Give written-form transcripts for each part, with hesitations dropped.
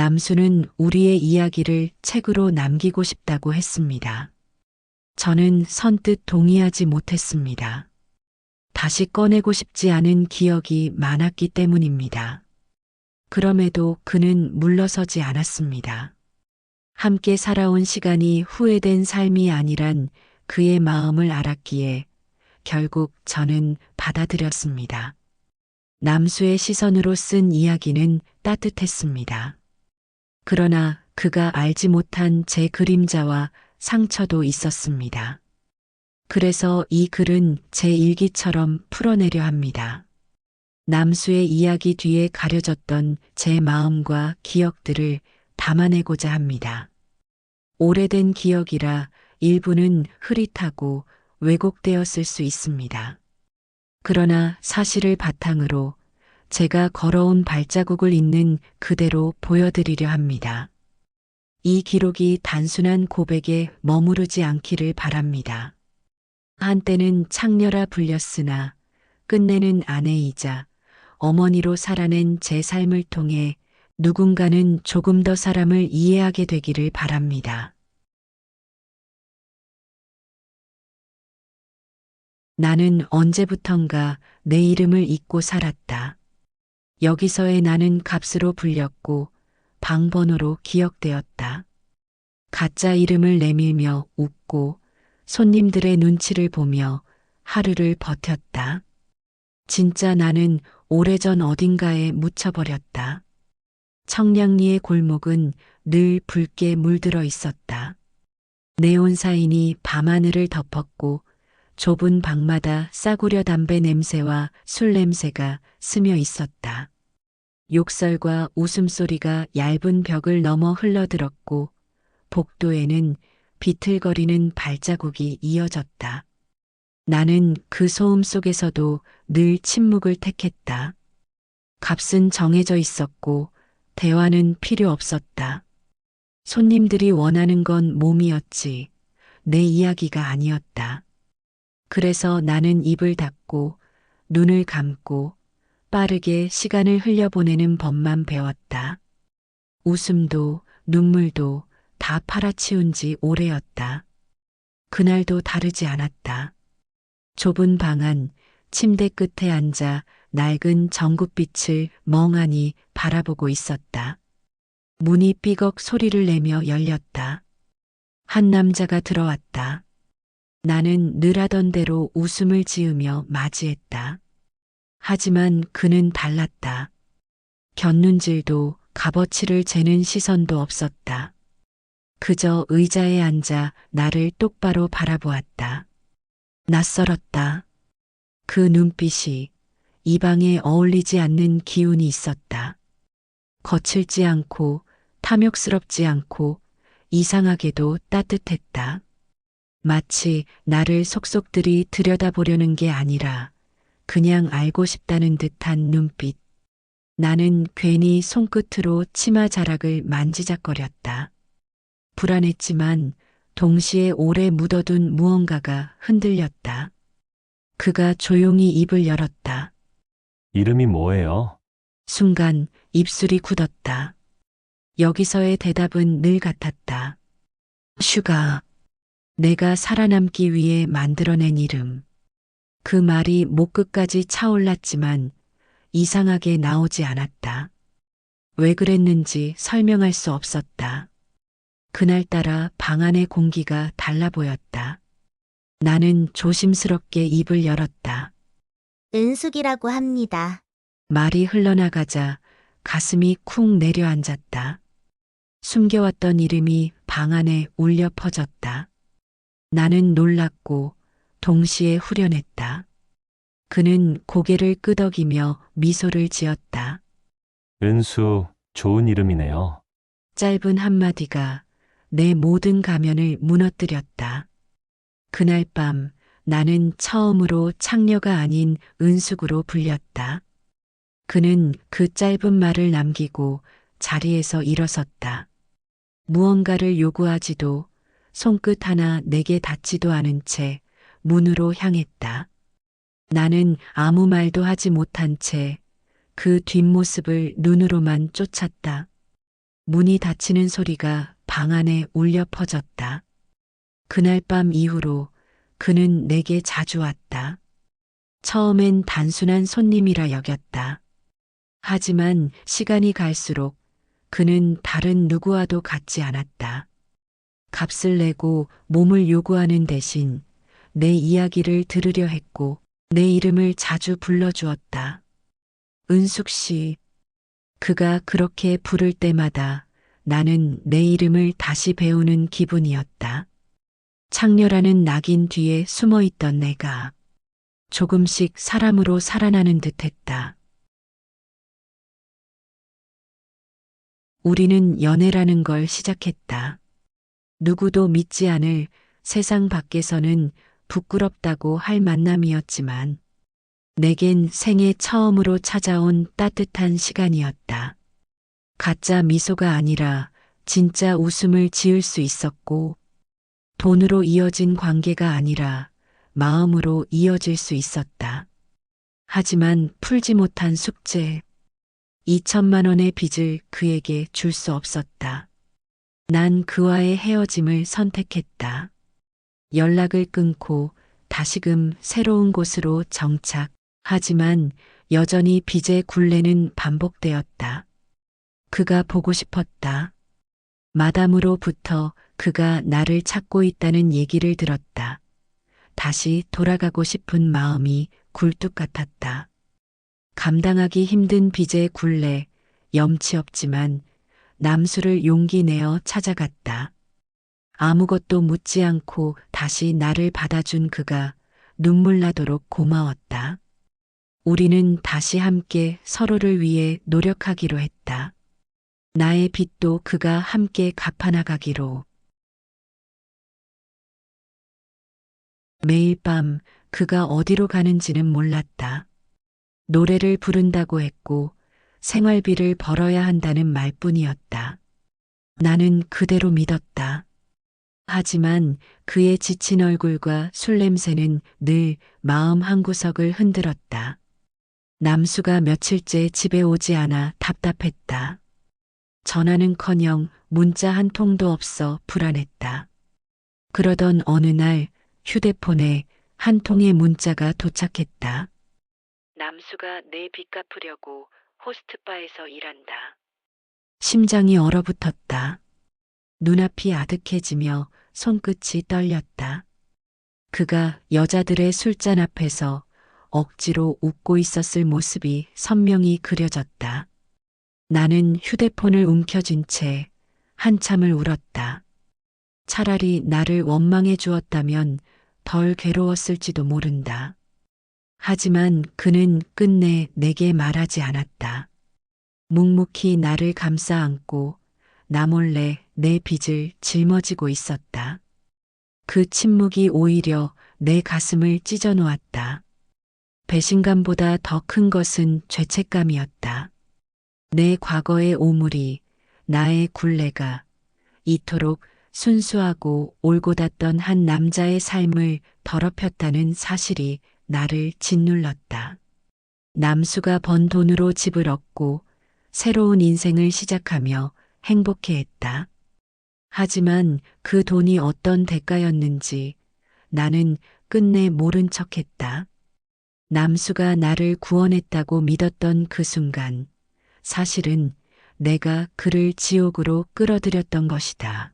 남수는 우리의 이야기를 책으로 남기고 싶다고 했습니다. 저는 선뜻 동의하지 못했습니다. 다시 꺼내고 싶지 않은 기억이 많았기 때문입니다. 그럼에도 그는 물러서지 않았습니다. 함께 살아온 시간이 후회된 삶이 아니란 그의 마음을 알았기에 결국 저는 받아들였습니다. 남수의 시선으로 쓴 이야기는 따뜻했습니다. 그러나 그가 알지 못한 제 그림자와 상처도 있었습니다. 그래서 이 글은 제 일기처럼 풀어내려 합니다. 남수의 이야기 뒤에 가려졌던 제 마음과 기억들을 담아내고자 합니다. 오래된 기억이라 일부는 흐릿하고 왜곡되었을 수 있습니다. 그러나 사실을 바탕으로 제가 걸어온 발자국을 있는 그대로 보여드리려 합니다. 이 기록이 단순한 고백에 머무르지 않기를 바랍니다. 한때는 창녀라 불렸으나 끝내는 아내이자 어머니로 살아낸 제 삶을 통해 누군가는 조금 더 사람을 이해하게 되기를 바랍니다. 나는 언제부턴가 내 이름을 잊고 살았다. 여기서의 나는 값으로 불렸고 방번호로 기억되었다. 가짜 이름을 내밀며 웃고 손님들의 눈치를 보며 하루를 버텼다. 진짜 나는 오래전 어딘가에 묻혀버렸다. 청량리의 골목은 늘 붉게 물들어 있었다. 네온사인이 밤하늘을 덮었고 좁은 방마다 싸구려 담배 냄새와 술 냄새가 스며 있었다. 욕설과 웃음소리가 얇은 벽을 넘어 흘러들었고 복도에는 비틀거리는 발자국이 이어졌다. 나는 그 소음 속에서도 늘 침묵을 택했다. 값은 정해져 있었고 대화는 필요 없었다. 손님들이 원하는 건 몸이었지 내 이야기가 아니었다. 그래서 나는 입을 닫고 눈을 감고 빠르게 시간을 흘려보내는 법만 배웠다. 웃음도 눈물도 다 팔아치운 지 오래였다. 그날도 다르지 않았다. 좁은 방 안 침대 끝에 앉아 낡은 전구빛을 멍하니 바라보고 있었다. 문이 삐걱 소리를 내며 열렸다. 한 남자가 들어왔다. 나는 늘 하던 대로 웃음을 지으며 맞이했다. 하지만 그는 달랐다. 곁눈질도 값어치를 재는 시선도 없었다. 그저 의자에 앉아 나를 똑바로 바라보았다. 낯설었다. 그 눈빛이 이 방에 어울리지 않는 기운이 있었다. 거칠지 않고 탐욕스럽지 않고 이상하게도 따뜻했다. 마치 나를 속속들이 들여다보려는 게 아니라 그냥 알고 싶다는 듯한 눈빛. 나는 괜히 손끝으로 치마 자락을 만지작거렸다. 불안했지만 동시에 오래 묻어둔 무언가가 흔들렸다. 그가 조용히 입을 열었다. 이름이 뭐예요? 순간 입술이 굳었다. 여기서의 대답은 늘 같았다. 슈가. 내가 살아남기 위해 만들어낸 이름. 그 말이 목끝까지 차올랐지만 이상하게 나오지 않았다. 왜 그랬는지 설명할 수 없었다. 그날따라 방 안의 공기가 달라 보였다. 나는 조심스럽게 입을 열었다. 은숙이라고 합니다. 말이 흘러나가자 가슴이 쿵 내려앉았다. 숨겨왔던 이름이 방 안에 울려 퍼졌다. 나는 놀랐고 동시에 후련했다. 그는 고개를 끄덕이며 미소를 지었다. 은수, 좋은 이름이네요. 짧은 한마디가 내 모든 가면을 무너뜨렸다. 그날 밤 나는 처음으로 창녀가 아닌 은숙으로 불렸다. 그는 그 짧은 말을 남기고 자리에서 일어섰다. 무언가를 요구하지도 손끝 하나 내게 닿지도 않은 채 문으로 향했다. 나는 아무 말도 하지 못한 채 그 뒷모습을 눈으로만 쫓았다. 문이 닫히는 소리가 방 안에 울려 퍼졌다. 그날 밤 이후로 그는 내게 자주 왔다. 처음엔 단순한 손님이라 여겼다. 하지만 시간이 갈수록 그는 다른 누구와도 같지 않았다. 값을 내고 몸을 요구하는 대신 내 이야기를 들으려 했고 내 이름을 자주 불러주었다. 은숙 씨. 그가 그렇게 부를 때마다 나는 내 이름을 다시 배우는 기분이었다. 창녀라는 낙인 뒤에 숨어 있던 내가 조금씩 사람으로 살아나는 듯 했다. 우리는 연애라는 걸 시작했다. 누구도 믿지 않을 세상 밖에서는 부끄럽다고 할 만남이었지만 내겐 생애 처음으로 찾아온 따뜻한 시간이었다. 가짜 미소가 아니라 진짜 웃음을 지을 수 있었고 돈으로 이어진 관계가 아니라 마음으로 이어질 수 있었다. 하지만 풀지 못한 숙제, 2천만 원의 빚을 그에게 줄 수 없었다. 난 그와의 헤어짐을 선택했다. 연락을 끊고 다시금 새로운 곳으로 정착. 하지만 여전히 빚의 굴레는 반복되었다. 그가 보고 싶었다. 마담으로부터 그가 나를 찾고 있다는 얘기를 들었다. 다시 돌아가고 싶은 마음이 굴뚝 같았다. 감당하기 힘든 빚의 굴레, 염치 없지만 남수를 용기 내어 찾아갔다. 아무것도 묻지 않고 다시 나를 받아준 그가 눈물 나도록 고마웠다. 우리는 다시 함께 서로를 위해 노력하기로 했다. 나의 빚도 그가 함께 갚아나가기로. 매일 밤 그가 어디로 가는지는 몰랐다. 노래를 부른다고 했고 생활비를 벌어야 한다는 말뿐이었다. 나는 그대로 믿었다. 하지만 그의 지친 얼굴과 술 냄새는 늘 마음 한구석을 흔들었다. 남수가 며칠째 집에 오지 않아 답답했다. 전화는커녕 문자 한 통도 없어 불안했다. 그러던 어느 날 휴대폰에 한 통의 문자가 도착했다. 남수가 내 빚 갚으려고 호스트바에서 일한다. 심장이 얼어붙었다. 눈앞이 아득해지며 손끝이 떨렸다. 그가 여자들의 술잔 앞에서 억지로 웃고 있었을 모습이 선명히 그려졌다. 나는 휴대폰을 움켜쥔 채 한참을 울었다. 차라리 나를 원망해 주었다면 덜 괴로웠을지도 모른다. 하지만 그는 끝내 내게 말하지 않았다. 묵묵히 나를 감싸 안고 나 몰래 내 빚을 짊어지고 있었다. 그 침묵이 오히려 내 가슴을 찢어 놓았다. 배신감보다 더 큰 것은 죄책감이었다. 내 과거의 오물이, 나의 굴레가 이토록 순수하고 올곧았던 한 남자의 삶을 더럽혔다는 사실이 나를 짓눌렀다. 남수가 번 돈으로 집을 얻고 새로운 인생을 시작하며 행복해했다. 하지만 그 돈이 어떤 대가였는지 나는 끝내 모른 척했다. 남수가 나를 구원했다고 믿었던 그 순간, 사실은 내가 그를 지옥으로 끌어들였던 것이다.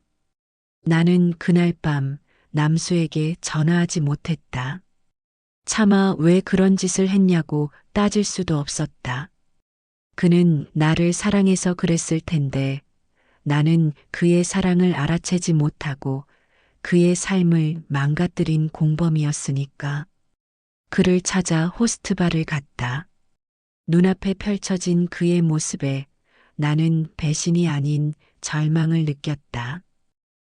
나는 그날 밤 남수에게 전화하지 못했다. 차마 왜 그런 짓을 했냐고 따질 수도 없었다. 그는 나를 사랑해서 그랬을 텐데 나는 그의 사랑을 알아채지 못하고 그의 삶을 망가뜨린 공범이었으니까. 그를 찾아 호스트바를 갔다. 눈앞에 펼쳐진 그의 모습에 나는 배신이 아닌 절망을 느꼈다.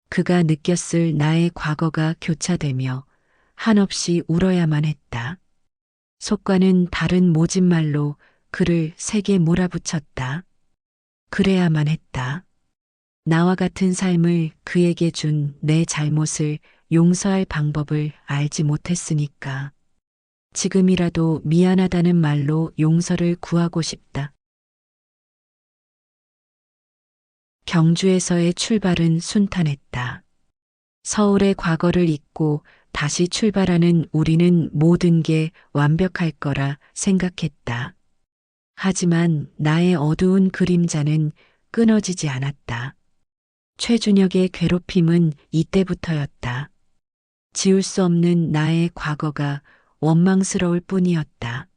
그가 느꼈을 나의 과거가 교차되며 한없이 울어야만 했다. 속과는 다른 모진말로 그를 세게 몰아붙였다. 그래야만 했다. 나와 같은 삶을 그에게 준 내 잘못을 용서할 방법을 알지 못했으니까. 지금이라도 미안하다는 말로 용서를 구하고 싶다. 경주에서의 출발은 순탄했다. 서울의 과거를 잊고 다시 출발하는 우리는 모든 게 완벽할 거라 생각했다. 하지만 나의 어두운 그림자는 끊어지지 않았다. 최준혁의 괴롭힘은 이때부터였다. 지울 수 없는 나의 과거가 원망스러울 뿐이었다.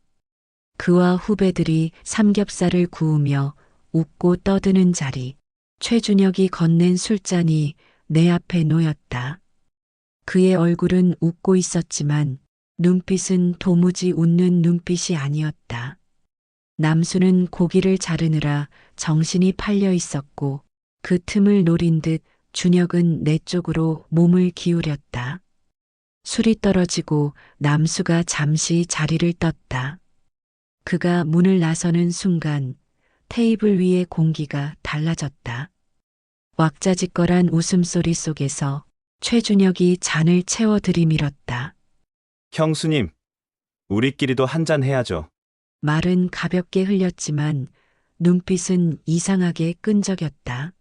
그와 후배들이 삼겹살을 구우며 웃고 떠드는 자리, 최준혁이 건넨 술잔이 내 앞에 놓였다. 그의 얼굴은 웃고 있었지만 눈빛은 도무지 웃는 눈빛이 아니었다. 남수는 고기를 자르느라 정신이 팔려 있었고 그 틈을 노린 듯 준혁은 내 쪽으로 몸을 기울였다. 술이 떨어지고 남수가 잠시 자리를 떴다. 그가 문을 나서는 순간 테이블 위의 공기가 달라졌다. 왁자지껄한 웃음소리 속에서 최준혁이 잔을 채워 들이밀었다. 형수님, 우리끼리도 한잔 해야죠. 말은 가볍게 흘렸지만 눈빛은 이상하게 끈적였다.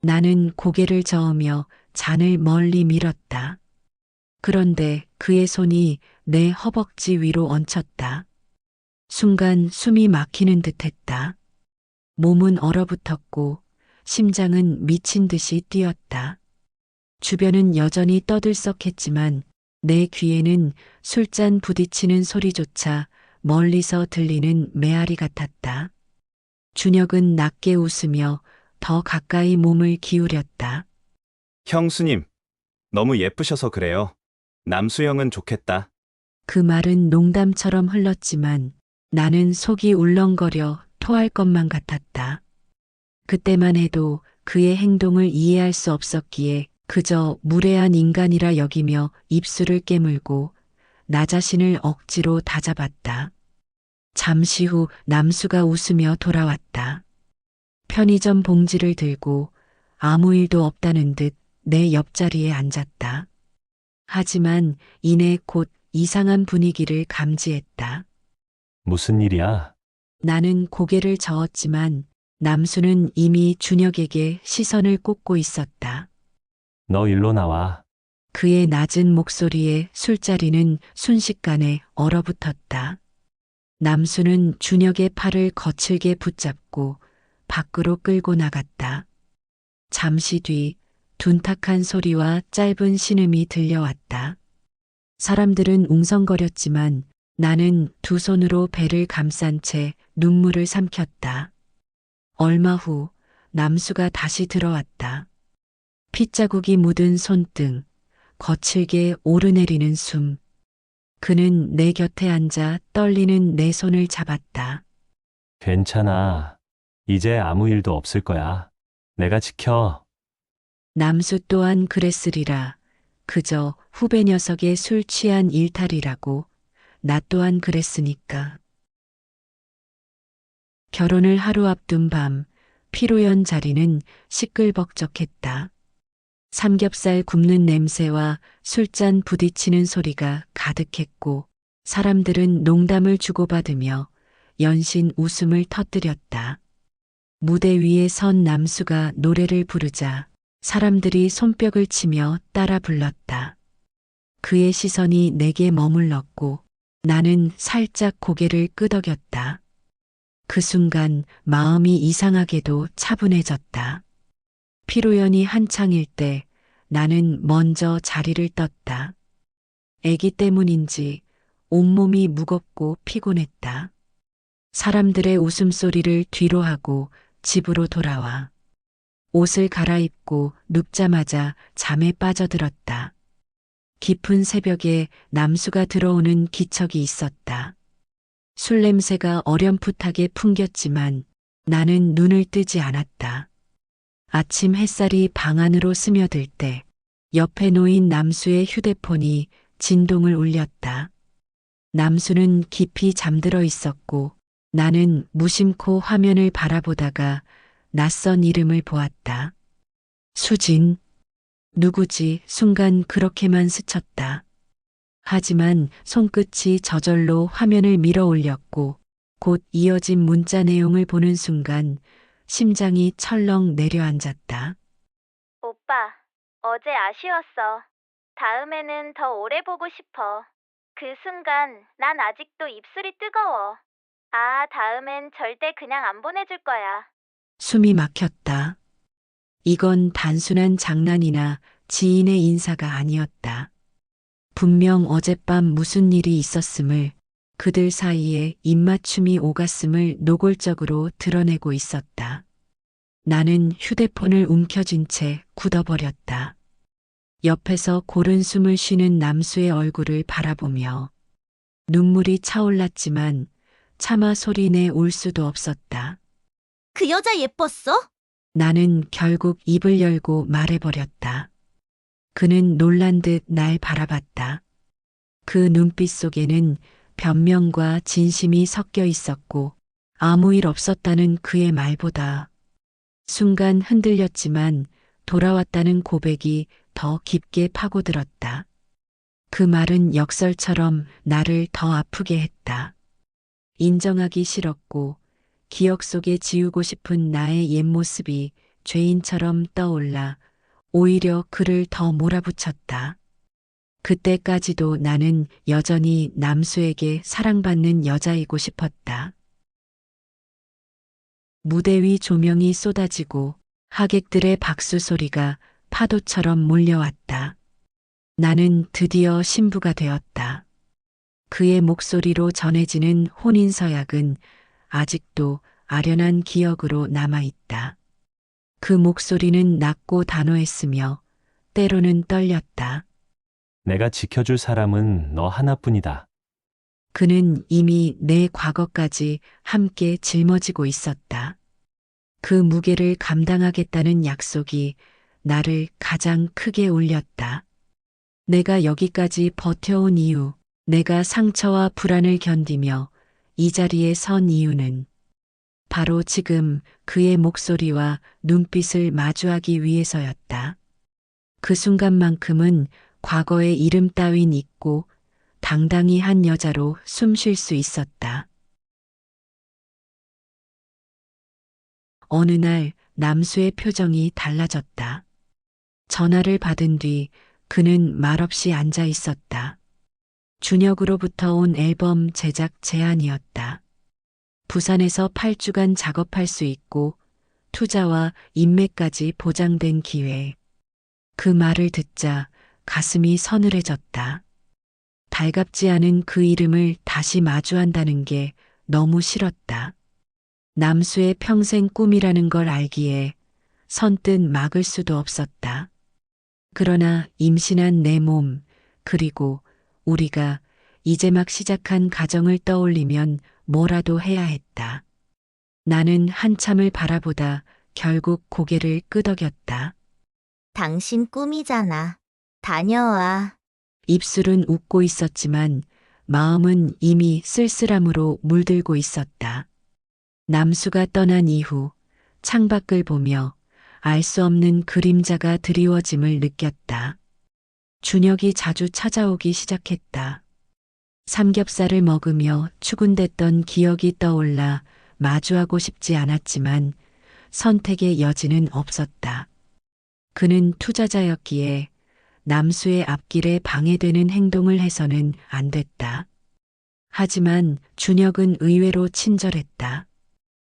나는 고개를 저으며 잔을 멀리 밀었다. 그런데 그의 손이 내 허벅지 위로 얹혔다. 순간 숨이 막히는 듯했다. 몸은 얼어붙었고 심장은 미친 듯이 뛰었다. 주변은 여전히 떠들썩했지만 내 귀에는 술잔 부딪히는 소리조차 멀리서 들리는 메아리 같았다. 준혁은 낮게 웃으며 더 가까이 몸을 기울였다. 형수님, 너무 예쁘셔서 그래요. 남수형은 좋겠다. 그 말은 농담처럼 흘렀지만 나는 속이 울렁거려 토할 것만 같았다. 그때만 해도 그의 행동을 이해할 수 없었기에 그저 무례한 인간이라 여기며 입술을 깨물고 나 자신을 억지로 다잡았다. 잠시 후 남수가 웃으며 돌아왔다. 편의점 봉지를 들고 아무 일도 없다는 듯 내 옆자리에 앉았다. 하지만 이내 곧 이상한 분위기를 감지했다. 무슨 일이야? 나는 고개를 저었지만 남수는 이미 준혁에게 시선을 꽂고 있었다. 너 일로 나와. 그의 낮은 목소리에 술자리는 순식간에 얼어붙었다. 남수는 준혁의 팔을 거칠게 붙잡고 밖으로 끌고 나갔다. 잠시 뒤 둔탁한 소리와 짧은 신음이 들려왔다. 사람들은 웅성거렸지만 나는 두 손으로 배를 감싼 채 눈물을 삼켰다. 얼마 후 남수가 다시 들어왔다. 핏자국이 묻은 손등, 거칠게 오르내리는 숨. 그는 내 곁에 앉아 떨리는 내 손을 잡았다. 괜찮아. 이제 아무 일도 없을 거야. 내가 지켜. 남수 또한 그랬으리라. 그저 후배 녀석의 술 취한 일탈이라고. 나 또한 그랬으니까. 결혼을 하루 앞둔 밤, 피로연 자리는 시끌벅적했다. 삼겹살 굽는 냄새와 술잔 부딪히는 소리가 가득했고 사람들은 농담을 주고받으며 연신 웃음을 터뜨렸다. 무대 위에 선 남수가 노래를 부르자 사람들이 손뼉을 치며 따라 불렀다. 그의 시선이 내게 머물렀고 나는 살짝 고개를 끄덕였다. 그 순간 마음이 이상하게도 차분해졌다. 피로연이 한창일 때 나는 먼저 자리를 떴다. 아기 때문인지 온몸이 무겁고 피곤했다. 사람들의 웃음소리를 뒤로하고 집으로 돌아와 옷을 갈아입고 눕자마자 잠에 빠져들었다. 깊은 새벽에 남수가 들어오는 기척이 있었다. 술 냄새가 어렴풋하게 풍겼지만 나는 눈을 뜨지 않았다. 아침 햇살이 방 안으로 스며들 때 옆에 놓인 남수의 휴대폰이 진동을 울렸다. 남수는 깊이 잠들어 있었고 나는 무심코 화면을 바라보다가 낯선 이름을 보았다. 수진. 누구지? 순간 그렇게만 스쳤다. 하지만 손끝이 저절로 화면을 밀어 올렸고 곧 이어진 문자 내용을 보는 순간 심장이 철렁 내려앉았다. 오빠, 어제 아쉬웠어. 다음에는 더 오래 보고 싶어. 그 순간 난 아직도 입술이 뜨거워. 아, 다음엔 절대 그냥 안 보내줄 거야. 숨이 막혔다. 이건 단순한 장난이나 지인의 인사가 아니었다. 분명 어젯밤 무슨 일이 있었음을, 그들 사이에 입맞춤이 오갔음을 노골적으로 드러내고 있었다. 나는 휴대폰을 움켜쥔 채 굳어버렸다. 옆에서 고른 숨을 쉬는 남수의 얼굴을 바라보며 눈물이 차올랐지만 차마 소리내 울 수도 없었다. 그 여자 예뻤어? 나는 결국 입을 열고 말해버렸다. 그는 놀란 듯 날 바라봤다. 그 눈빛 속에는 변명과 진심이 섞여 있었고 아무 일 없었다는 그의 말보다 순간 흔들렸지만 돌아왔다는 고백이 더 깊게 파고들었다. 그 말은 역설처럼 나를 더 아프게 했다. 인정하기 싫었고 기억 속에 지우고 싶은 나의 옛 모습이 죄인처럼 떠올라 오히려 그를 더 몰아붙였다. 그때까지도 나는 여전히 남수에게 사랑받는 여자이고 싶었다. 무대 위 조명이 쏟아지고 하객들의 박수 소리가 파도처럼 몰려왔다. 나는 드디어 신부가 되었다. 그의 목소리로 전해지는 혼인서약은 아직도 아련한 기억으로 남아있다. 그 목소리는 낮고 단호했으며 때로는 떨렸다. 내가 지켜줄 사람은 너 하나뿐이다. 그는 이미 내 과거까지 함께 짊어지고 있었다. 그 무게를 감당하겠다는 약속이 나를 가장 크게 울렸다. 내가 여기까지 버텨온 이유, 내가 상처와 불안을 견디며 이 자리에 선 이유는 바로 지금 그의 목소리와 눈빛을 마주하기 위해서였다. 그 순간만큼은 과거의 이름 따윈 잊고 당당히 한 여자로 숨 쉴 수 있었다. 어느 날 남수의 표정이 달라졌다. 전화를 받은 뒤 그는 말없이 앉아 있었다. 준혁으로부터 온 앨범 제작 제안이었다. 부산에서 8주간 작업할 수 있고 투자와 인맥까지 보장된 기회. 그 말을 듣자 가슴이 서늘해졌다. 달갑지 않은 그 이름을 다시 마주한다는 게 너무 싫었다. 남수의 평생 꿈이라는 걸 알기에 선뜻 막을 수도 없었다. 그러나 임신한 내 몸, 그리고 우리가 이제 막 시작한 가정을 떠올리면 뭐라도 해야 했다. 나는 한참을 바라보다 결국 고개를 끄덕였다. 당신 꿈이잖아. 다녀와. 입술은 웃고 있었지만 마음은 이미 쓸쓸함으로 물들고 있었다. 남수가 떠난 이후 창밖을 보며 알 수 없는 그림자가 드리워짐을 느꼈다. 준혁이 자주 찾아오기 시작했다. 삼겹살을 먹으며 추근댔던 기억이 떠올라 마주하고 싶지 않았지만 선택의 여지는 없었다. 그는 투자자였기에 남수의 앞길에 방해되는 행동을 해서는 안 됐다. 하지만 준혁은 의외로 친절했다.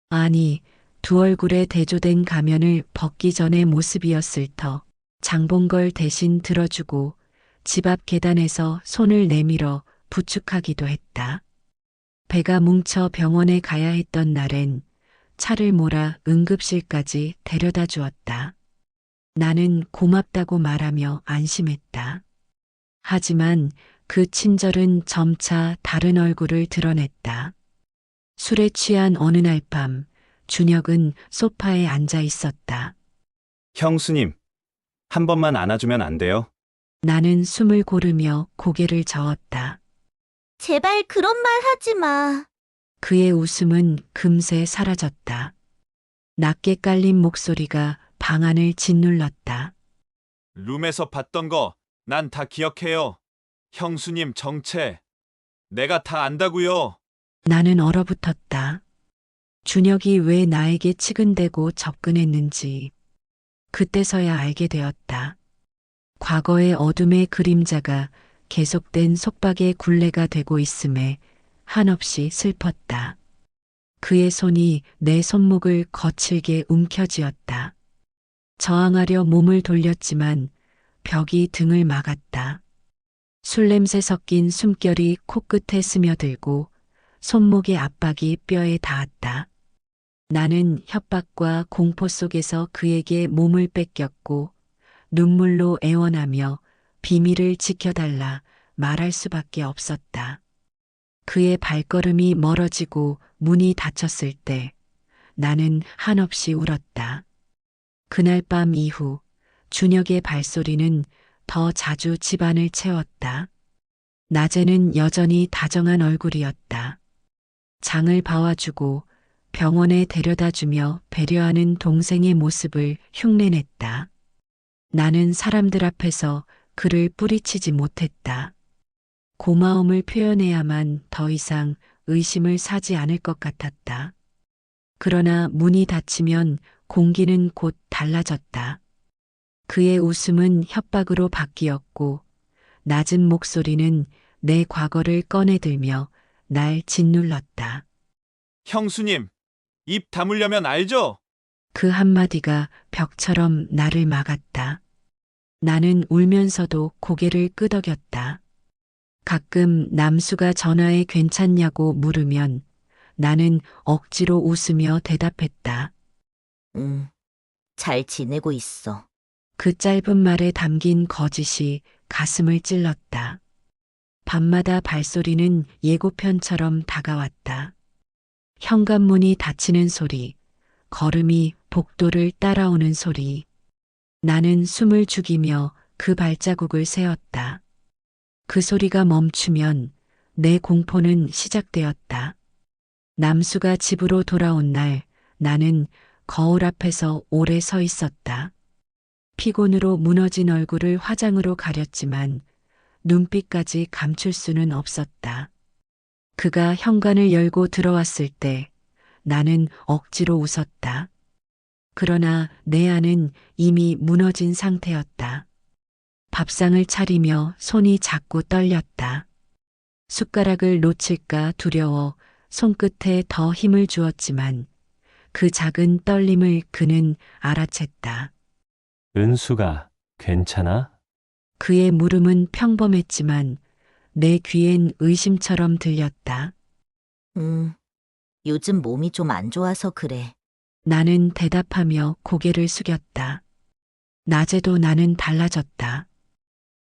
아니, 두 얼굴에 대조된 가면을 벗기 전의 모습이었을 터. 장본걸 대신 들어주고 집 앞 계단에서 손을 내밀어 부축하기도 했다. 배가 뭉쳐 병원에 가야 했던 날엔 차를 몰아 응급실까지 데려다 주었다. 나는 고맙다고 말하며 안심했다. 하지만 그 친절은 점차 다른 얼굴을 드러냈다. 술에 취한 어느 날 밤, 준혁은 소파에 앉아 있었다. 형수님, 한 번만 안아주면 안 돼요? 나는 숨을 고르며 고개를 저었다. 제발 그런 말 하지 마. 그의 웃음은 금세 사라졌다. 낮게 깔린 목소리가 방 안을 짓눌렀다. 룸에서 봤던 거 난 다 기억해요. 형수님 정체. 내가 다 안다고요. 나는 얼어붙었다. 준혁이 왜 나에게 치근대고 접근했는지 그때서야 알게 되었다. 과거의 어둠의 그림자가 계속된 속박의 굴레가 되고 있음에 한없이 슬펐다. 그의 손이 내 손목을 거칠게 움켜쥐었다. 저항하려 몸을 돌렸지만 벽이 등을 막았다. 술 냄새 섞인 숨결이 코끝에 스며들고 손목의 압박이 뼈에 닿았다. 나는 협박과 공포 속에서 그에게 몸을 뺏겼고 눈물로 애원하며 비밀을 지켜달라 말할 수밖에 없었다. 그의 발걸음이 멀어지고 문이 닫혔을 때 나는 한없이 울었다. 그날 밤 이후 준혁의 발소리는 더 자주 집안을 채웠다. 낮에는 여전히 다정한 얼굴이었다. 장을 봐와주고 병원에 데려다주며 배려하는 동생의 모습을 흉내냈다. 나는 사람들 앞에서 그를 뿌리치지 못했다. 고마움을 표현해야만 더 이상 의심을 사지 않을 것 같았다. 그러나 문이 닫히면 공기는 곧 달라졌다. 그의 웃음은 협박으로 바뀌었고 낮은 목소리는 내 과거를 꺼내들며 날 짓눌렀다. 형수님, 입 다물려면 알죠? 그 한마디가 벽처럼 나를 막았다. 나는 울면서도 고개를 끄덕였다. 가끔 남수가 전화해 괜찮냐고 물으면 나는 억지로 웃으며 대답했다. 응, 잘 지내고 있어. 그 짧은 말에 담긴 거짓이 가슴을 찔렀다. 밤마다 발소리는 예고편처럼 다가왔다. 현관문이 닫히는 소리, 걸음이 복도를 따라오는 소리. 나는 숨을 죽이며 그 발자국을 세었다. 그 소리가 멈추면 내 공포는 시작되었다. 남수가 집으로 돌아온 날 나는 거울 앞에서 오래 서 있었다. 피곤으로 무너진 얼굴을 화장으로 가렸지만 눈빛까지 감출 수는 없었다. 그가 현관을 열고 들어왔을 때 나는 억지로 웃었다. 그러나 내 안은 이미 무너진 상태였다. 밥상을 차리며 손이 자꾸 떨렸다. 숟가락을 놓칠까 두려워 손끝에 더 힘을 주었지만 그 작은 떨림을 그는 알아챘다. 은수가 괜찮아? 그의 물음은 평범했지만 내 귀엔 의심처럼 들렸다. 요즘 몸이 좀 안 좋아서 그래. 나는 대답하며 고개를 숙였다. 낮에도 나는 달라졌다.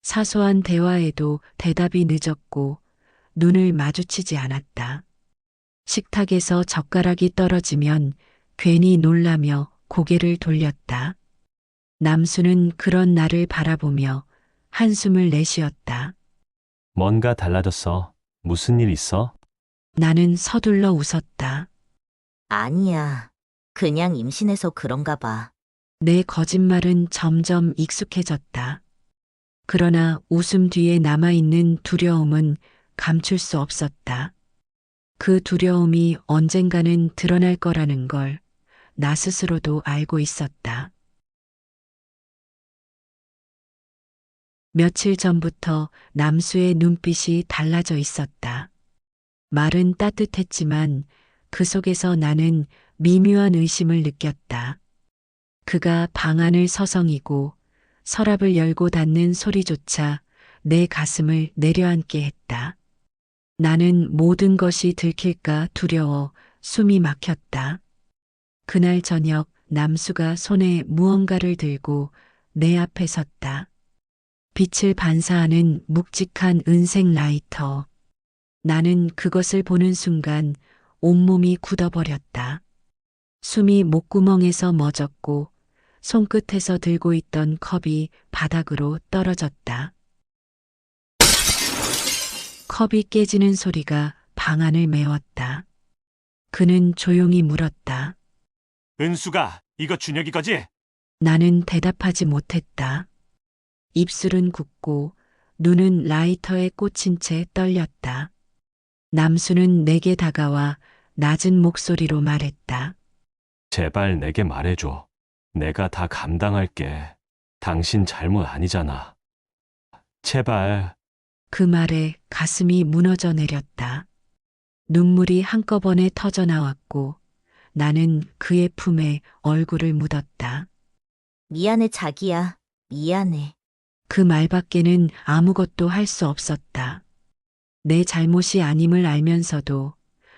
사소한 대화에도 대답이 늦었고 눈을 마주치지 않았다. 식탁에서 젓가락이 떨어지면 괜히 놀라며 고개를 돌렸다. 남수는 그런 나를 바라보며 한숨을 내쉬었다. 뭔가 달라졌어. 무슨 일 있어? 나는 서둘러 웃었다. 아니야. 그냥 임신해서 그런가 봐. 내 거짓말은 점점 익숙해졌다. 그러나 웃음 뒤에 남아있는 두려움은 감출 수 없었다. 그 두려움이 언젠가는 드러날 거라는 걸 나 스스로도 알고 있었다. 며칠 전부터 남수의 눈빛이 달라져 있었다. 말은 따뜻했지만 그 속에서 나는 미묘한 의심을 느꼈다. 그가 방 안을 서성이고 서랍을 열고 닫는 소리조차 내 가슴을 내려앉게 했다. 나는 모든 것이 들킬까 두려워 숨이 막혔다. 그날 저녁 남수가 손에 무언가를 들고 내 앞에 섰다. 빛을 반사하는 묵직한 은색 라이터. 나는 그것을 보는 순간 온몸이 굳어버렸다. 숨이 목구멍에서 멎었고 손끝에서 들고 있던 컵이 바닥으로 떨어졌다. 컵이 깨지는 소리가 방 안을 메웠다. 그는 조용히 물었다. 은수가 이거 준혁이 거지? 나는 대답하지 못했다. 입술은 굳고 눈은 라이터에 꽂힌 채 떨렸다. 남수는 내게 다가와 낮은 목소리로 말했다. 제발 내게 말해줘. 내가 다 감당할게. 당신 잘못 아니잖아. 제발. 그 말에 가슴이 무너져 내렸다. 눈물이 한꺼번에 터져 나왔고 나는 그의 품에 얼굴을 묻었다. 미안해, 자기야. 미안해. 그 말밖에는 아무것도 할 수 없었다. 내 잘못이 아님을 알면서도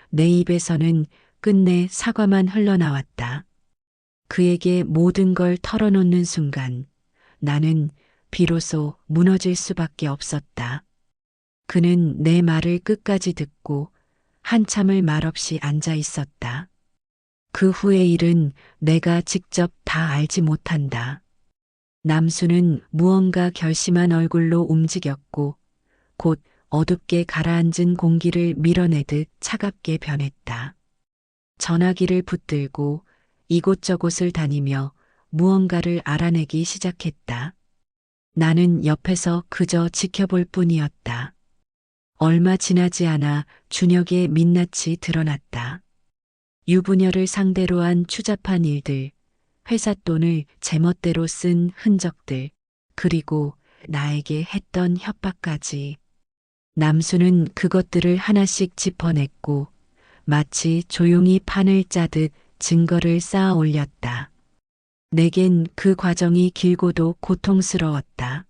내 입에서는 끝내 사과만 흘러나왔다. 그에게 모든 걸 털어놓는 순간 나는 비로소 무너질 수밖에 없었다. 그는 내 말을 끝까지 듣고 한참을 말없이 앉아 있었다. 그 후의 일은 내가 직접 다 알지 못한다. 남수는 무언가 결심한 얼굴로 움직였고 곧 어둡게 가라앉은 공기를 밀어내듯 차갑게 변했다. 전화기를 붙들고 이곳저곳을 다니며 무언가를 알아내기 시작했다. 나는 옆에서 그저 지켜볼 뿐이었다. 얼마 지나지 않아 준혁의 민낯이 드러났다. 유부녀를 상대로 한 추잡한 일들, 회사 돈을 제멋대로 쓴 흔적들, 그리고 나에게 했던 협박까지. 남수는 그것들을 하나씩 짚어냈고 마치 조용히 판을 짜듯 증거를 쌓아 올렸다. 내겐 그 과정이 길고도 고통스러웠다.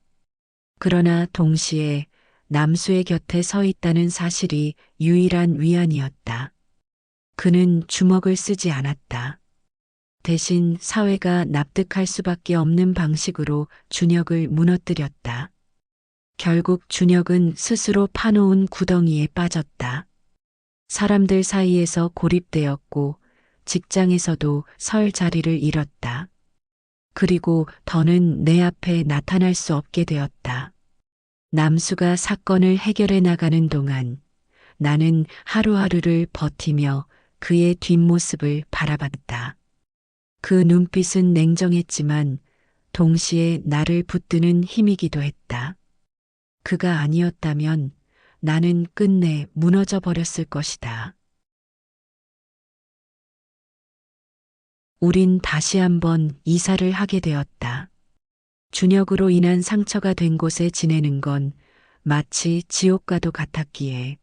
그러나 동시에 남수의 곁에 서 있다는 사실이 유일한 위안이었다. 그는 주먹을 쓰지 않았다. 대신 사회가 납득할 수밖에 없는 방식으로 준혁을 무너뜨렸다. 결국 준혁은 스스로 파놓은 구덩이에 빠졌다. 사람들 사이에서 고립되었고 직장에서도 설 자리를 잃었다. 그리고 더는 내 앞에 나타날 수 없게 되었다. 남수가 사건을 해결해 나가는 동안 나는 하루하루를 버티며 그의 뒷모습을 바라봤다. 그 눈빛은 냉정했지만 동시에 나를 붙드는 힘이기도 했다. 그가 아니었다면 나는 끝내 무너져 버렸을 것이다. 우린 다시 한번 이사를 하게 되었다. 준혁으로 인한 상처가 된 곳에 지내는 건 마치 지옥과도 같았기에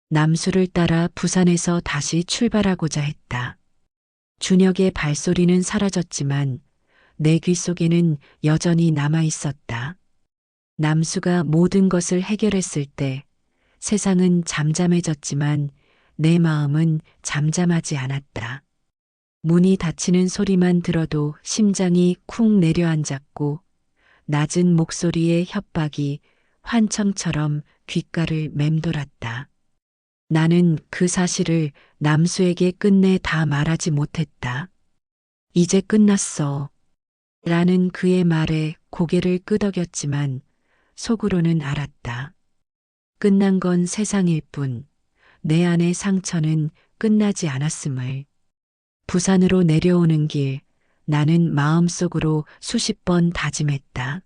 남수를 따라 부산에서 다시 출발하고자 했다. 준혁의 발소리는 사라졌지만 내 귀 속에는 여전히 남아 있었다. 남수가 모든 것을 해결했을 때 세상은 잠잠해졌지만 내 마음은 잠잠하지 않았다. 문이 닫히는 소리만 들어도 심장이 쿵 내려앉았고 낮은 목소리의 협박이 환청처럼 귓가를 맴돌았다. 나는 그 사실을 남수에게 끝내 다 말하지 못했다. 이제 끝났어. 라는 그의 말에 고개를 끄덕였지만 속으로는 알았다. 끝난 건 세상일 뿐 내 안의 상처는 끝나지 않았음을. 부산으로 내려오는 길 나는 마음속으로 수십 번 다짐했다.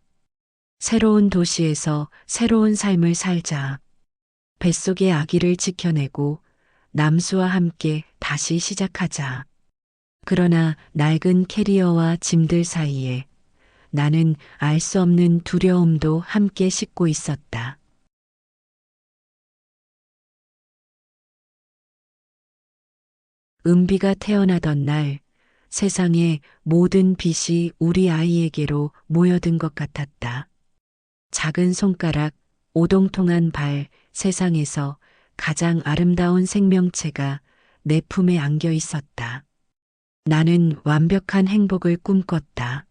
새로운 도시에서 새로운 삶을 살자. 뱃속의 아기를 지켜내고 남수와 함께 다시 시작하자. 그러나 낡은 캐리어와 짐들 사이에 나는 알 수 없는 두려움도 함께 싣고 있었다. 은비가 태어나던 날 세상의 모든 빛이 우리 아이에게로 모여든 것 같았다. 작은 손가락, 오동통한 발, 세상에서 가장 아름다운 생명체가 내 품에 안겨 있었다. 나는 완벽한 행복을 꿈꿨다.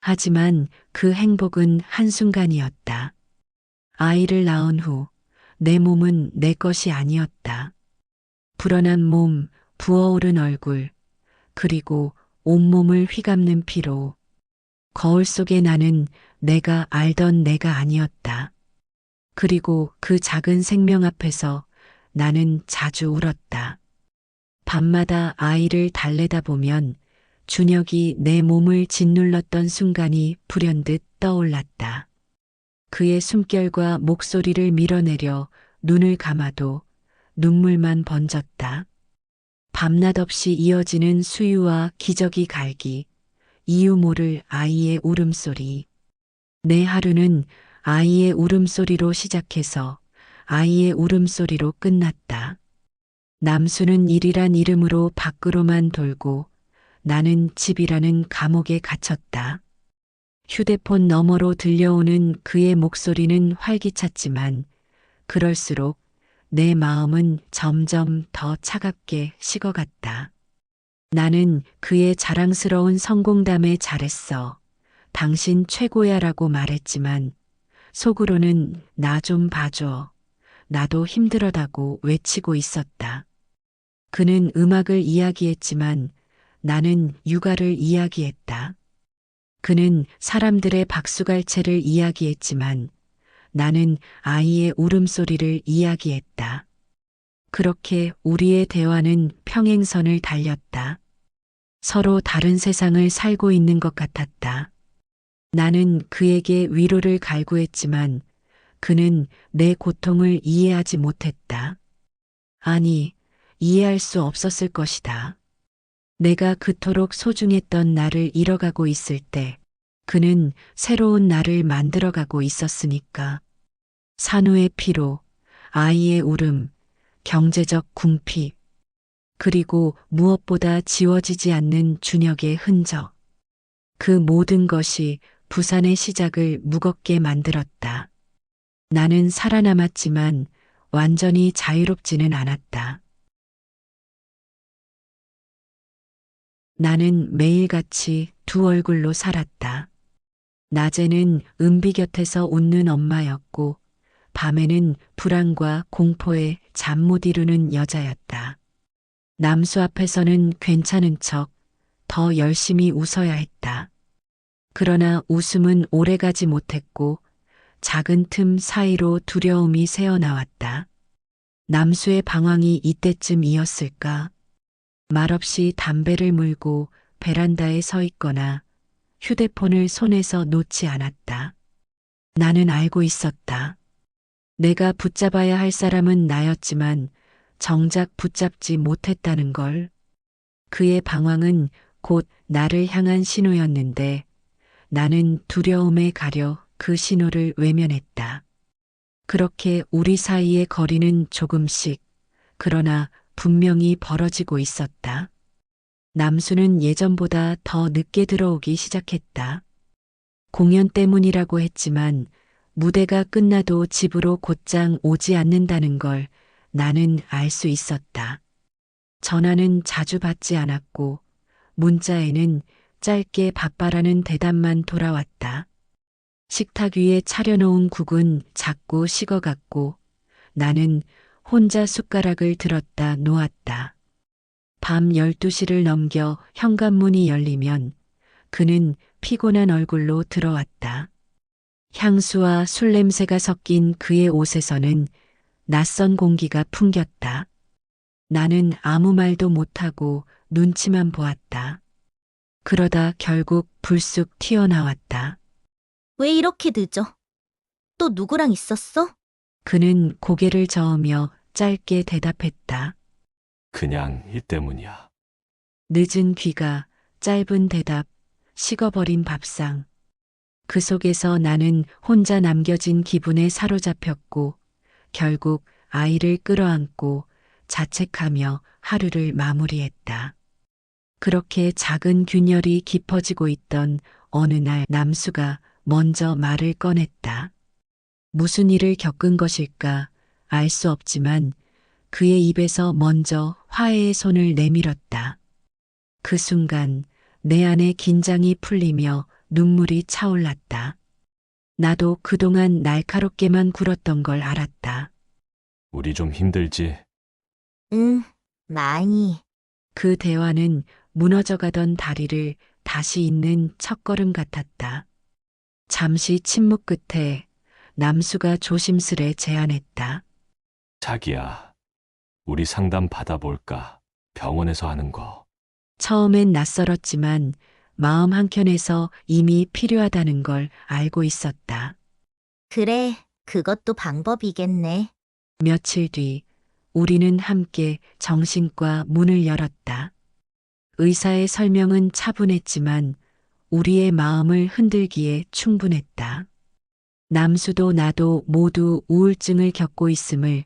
하지만 그 행복은 한순간이었다. 아이를 낳은 후 내 몸은 내 것이 아니었다. 불어난 몸, 부어오른 얼굴, 그리고 온몸을 휘감는 피로. 거울 속의 나는 내가 알던 내가 아니었다. 그리고 그 작은 생명 앞에서 나는 자주 울었다. 밤마다 아이를 달래다 보면 준혁이 내 몸을 짓눌렀던 순간이 불현듯 떠올랐다. 그의 숨결과 목소리를 밀어내려 눈을 감아도 눈물만 번졌다. 밤낮 없이 이어지는 수유와 기저귀 갈기, 이유 모를 아이의 울음소리. 내 하루는 아이의 울음소리로 시작해서 아이의 울음소리로 끝났다. 남수는 일이란 이름으로 밖으로만 돌고 나는 집이라는 감옥에 갇혔다. 휴대폰 너머로 들려오는 그의 목소리는 활기찼지만 그럴수록 내 마음은 점점 더 차갑게 식어갔다. 나는 그의 자랑스러운 성공담에 잘했어. 당신 최고야라고 말했지만 속으로는 나 좀 봐줘. 나도 힘들어다고 외치고 있었다. 그는 음악을 이야기했지만 나는 육아를 이야기했다. 그는 사람들의 박수갈채를 이야기했지만 나는 아이의 울음소리를 이야기했다. 그렇게 우리의 대화는 평행선을 달렸다. 서로 다른 세상을 살고 있는 것 같았다. 나는 그에게 위로를 갈구했지만 그는 내 고통을 이해하지 못했다. 아니, 이해할 수 없었을 것이다. 내가 그토록 소중했던 나를 잃어가고 있을 때 그는 새로운 나를 만들어가고 있었으니까. 산후의 피로, 아이의 울음, 경제적 궁핍, 그리고 무엇보다 지워지지 않는 준혁의 흔적. 그 모든 것이 부산의 시작을 무겁게 만들었다. 나는 살아남았지만 완전히 자유롭지는 않았다. 나는 매일같이 두 얼굴로 살았다. 낮에는 은비 곁에서 웃는 엄마였고 밤에는 불안과 공포에 잠 못 이루는 여자였다. 남수 앞에서는 괜찮은 척 더 열심히 웃어야 했다. 그러나 웃음은 오래가지 못했고 작은 틈 사이로 두려움이 새어나왔다. 남수의 방황이 이때쯤이었을까? 말없이 담배를 물고 베란다에 서 있거나 휴대폰을 손에서 놓지 않았다. 나는 알고 있었다. 내가 붙잡아야 할 사람은 나였지만 정작 붙잡지 못했다는 걸. 그의 방황은 곧 나를 향한 신호였는데 나는 두려움에 가려 그 신호를 외면했다. 그렇게 우리 사이의 거리는 조금씩, 그러나 분명히 벌어지고 있었다. 남수는 예전보다 더 늦게 들어오기 시작했다. 공연 때문이라고 했지만 무대가 끝나도 집으로 곧장 오지 않는다는 걸 나는 알 수 있었다. 전화는 자주 받지 않았고 문자에는 짧게 바빠라는 대답만 돌아왔다. 식탁 위에 차려놓은 국은 작고 식어갔고 나는 혼자 숟가락을 들었다 놓았다. 밤 12시를 넘겨 현관문이 열리면 그는 피곤한 얼굴로 들어왔다. 향수와 술 냄새가 섞인 그의 옷에서는 낯선 공기가 풍겼다. 나는 아무 말도 못하고 눈치만 보았다. 그러다 결국 불쑥 튀어나왔다. 왜 이렇게 늦어? 또 누구랑 있었어? 그는 고개를 저으며 짧게 대답했다. 그냥 이 때문이야. 늦은 귀가, 짧은 대답, 식어버린 밥상. 그 속에서 나는 혼자 남겨진 기분에 사로잡혔고 결국 아이를 끌어안고 자책하며 하루를 마무리했다. 그렇게 작은 균열이 깊어지고 있던 어느 날 남수가 먼저 말을 꺼냈다. 무슨 일을 겪은 것일까 알 수 없지만 그의 입에서 먼저 화해의 손을 내밀었다. 그 순간 내 안의 긴장이 풀리며 눈물이 차올랐다. 나도 그동안 날카롭게만 굴었던 걸 알았다. 우리 좀 힘들지? 응, 많이. 그 대화는 무너져가던 다리를 다시 잇는 첫걸음 같았다. 잠시 침묵 끝에 남수가 조심스레 제안했다. 자기야, 우리 상담 받아볼까? 병원에서 하는 거. 처음엔 낯설었지만 마음 한켠에서 이미 필요하다는 걸 알고 있었다. 그래, 그것도 방법이겠네. 며칠 뒤 우리는 함께 정신과 문을 열었다. 의사의 설명은 차분했지만 우리의 마음을 흔들기에 충분했다. 남수도 나도 모두 우울증을 겪고 있음을,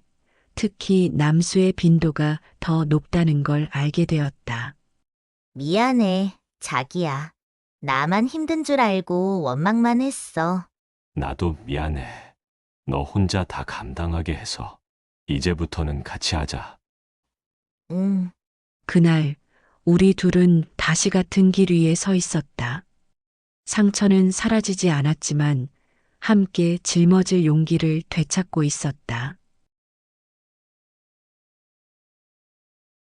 특히 남수의 빈도가 더 높다는 걸 알게 되었다. 미안해, 자기야. 나만 힘든 줄 알고 원망만 했어. 나도 미안해. 너 혼자 다 감당하게 해서. 이제부터는 같이 하자. 응. 그날 우리 둘은 다시 같은 길 위에 서 있었다. 상처는 사라지지 않았지만 함께 짊어질 용기를 되찾고 있었다.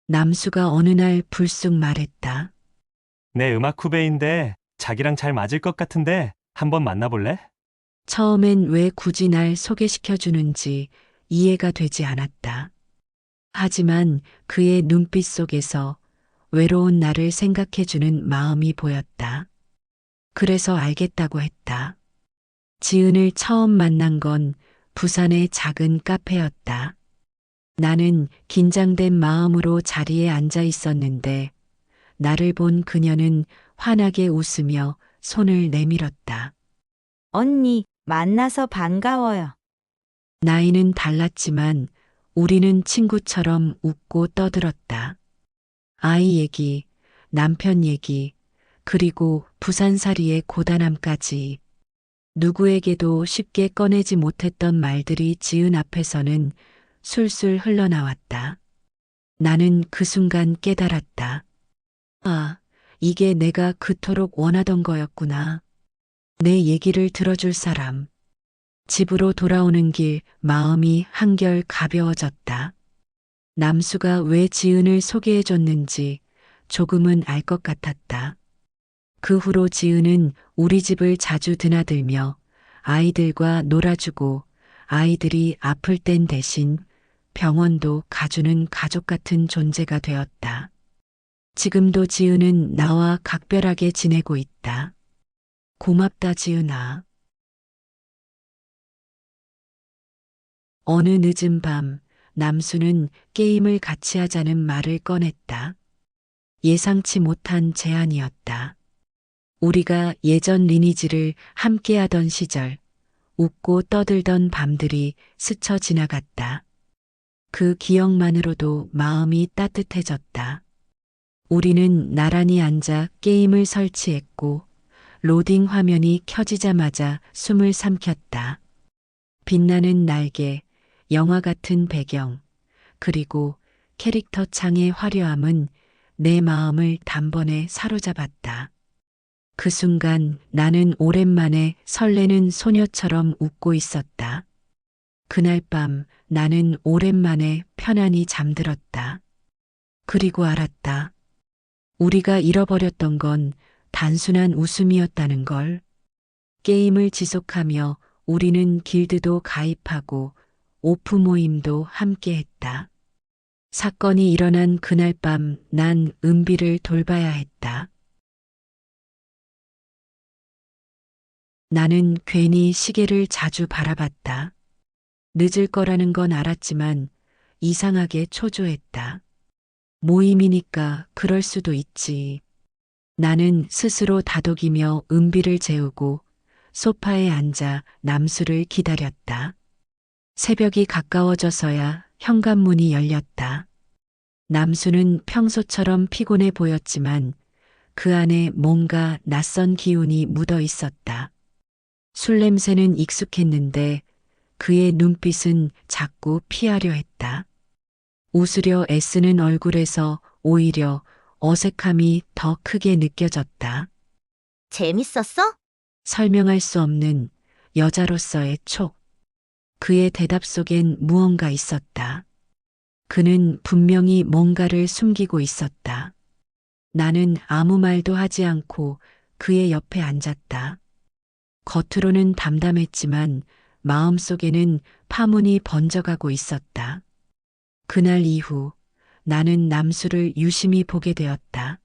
남수가 어느 날 불쑥 말했다. 내 음악 후배인데 자기랑 잘 맞을 것 같은데 한번 만나볼래? 처음엔 왜 굳이 날 소개시켜 주는지 이해가 되지 않았다. 하지만 그의 눈빛 속에서 외로운 나를 생각해 주는 마음이 보였다. 그래서 알겠다고 했다. 지은을 처음 만난 건 부산의 작은 카페였다. 나는 긴장된 마음으로 자리에 앉아 있었는데 나를 본 그녀는 환하게 웃으며 손을 내밀었다. 언니, 만나서 반가워요. 나이는 달랐지만 우리는 친구처럼 웃고 떠들었다. 아이 얘기, 남편 얘기, 그리고 부산살이의 고단함까지. 누구에게도 쉽게 꺼내지 못했던 말들이 지은 앞에서는 술술 흘러나왔다. 나는 그 순간 깨달았다. 아, 이게 내가 그토록 원하던 거였구나. 내 얘기를 들어줄 사람. 집으로 돌아오는 길 마음이 한결 가벼워졌다. 남수가 왜 지은을 소개해줬는지 조금은 알 것 같았다. 그 후로 지은은 우리 집을 자주 드나들며 아이들과 놀아주고 아이들이 아플 땐 대신 병원도 가주는 가족 같은 존재가 되었다. 지금도 지은은 나와 각별하게 지내고 있다. 고맙다, 지은아. 어느 늦은 밤, 남수는 게임을 같이 하자는 말을 꺼냈다. 예상치 못한 제안이었다. 우리가 예전 리니지를 함께 하던 시절, 웃고 떠들던 밤들이 스쳐 지나갔다. 그 기억만으로도 마음이 따뜻해졌다. 우리는 나란히 앉아 게임을 설치했고, 로딩 화면이 켜지자마자 숨을 삼켰다. 빛나는 날개, 영화 같은 배경, 그리고 캐릭터 창의 화려함은 내 마음을 단번에 사로잡았다. 그 순간 나는 오랜만에 설레는 소녀처럼 웃고 있었다. 그날 밤 나는 오랜만에 편안히 잠들었다. 그리고 알았다. 우리가 잃어버렸던 건 단순한 웃음이었다는 걸. 게임을 지속하며 우리는 길드도 가입하고 오프 모임도 함께 했다. 사건이 일어난 그날 밤 난 은비를 돌봐야 했다. 나는 괜히 시계를 자주 바라봤다. 늦을 거라는 건 알았지만 이상하게 초조했다. 모임이니까 그럴 수도 있지. 나는 스스로 다독이며 은비를 재우고 소파에 앉아 남수를 기다렸다. 새벽이 가까워져서야 현관문이 열렸다. 남수는 평소처럼 피곤해 보였지만 그 안에 뭔가 낯선 기운이 묻어 있었다. 술 냄새는 익숙했는데 그의 눈빛은 자꾸 피하려 했다. 웃으려 애쓰는 얼굴에서 오히려 어색함이 더 크게 느껴졌다. 재밌었어? 설명할 수 없는 여자로서의 촉. 그의 대답 속엔 무언가 있었다. 그는 분명히 뭔가를 숨기고 있었다. 나는 아무 말도 하지 않고 그의 옆에 앉았다. 겉으로는 담담했지만 마음속에는 파문이 번져가고 있었다. 그날 이후 나는 남수를 유심히 보게 되었다.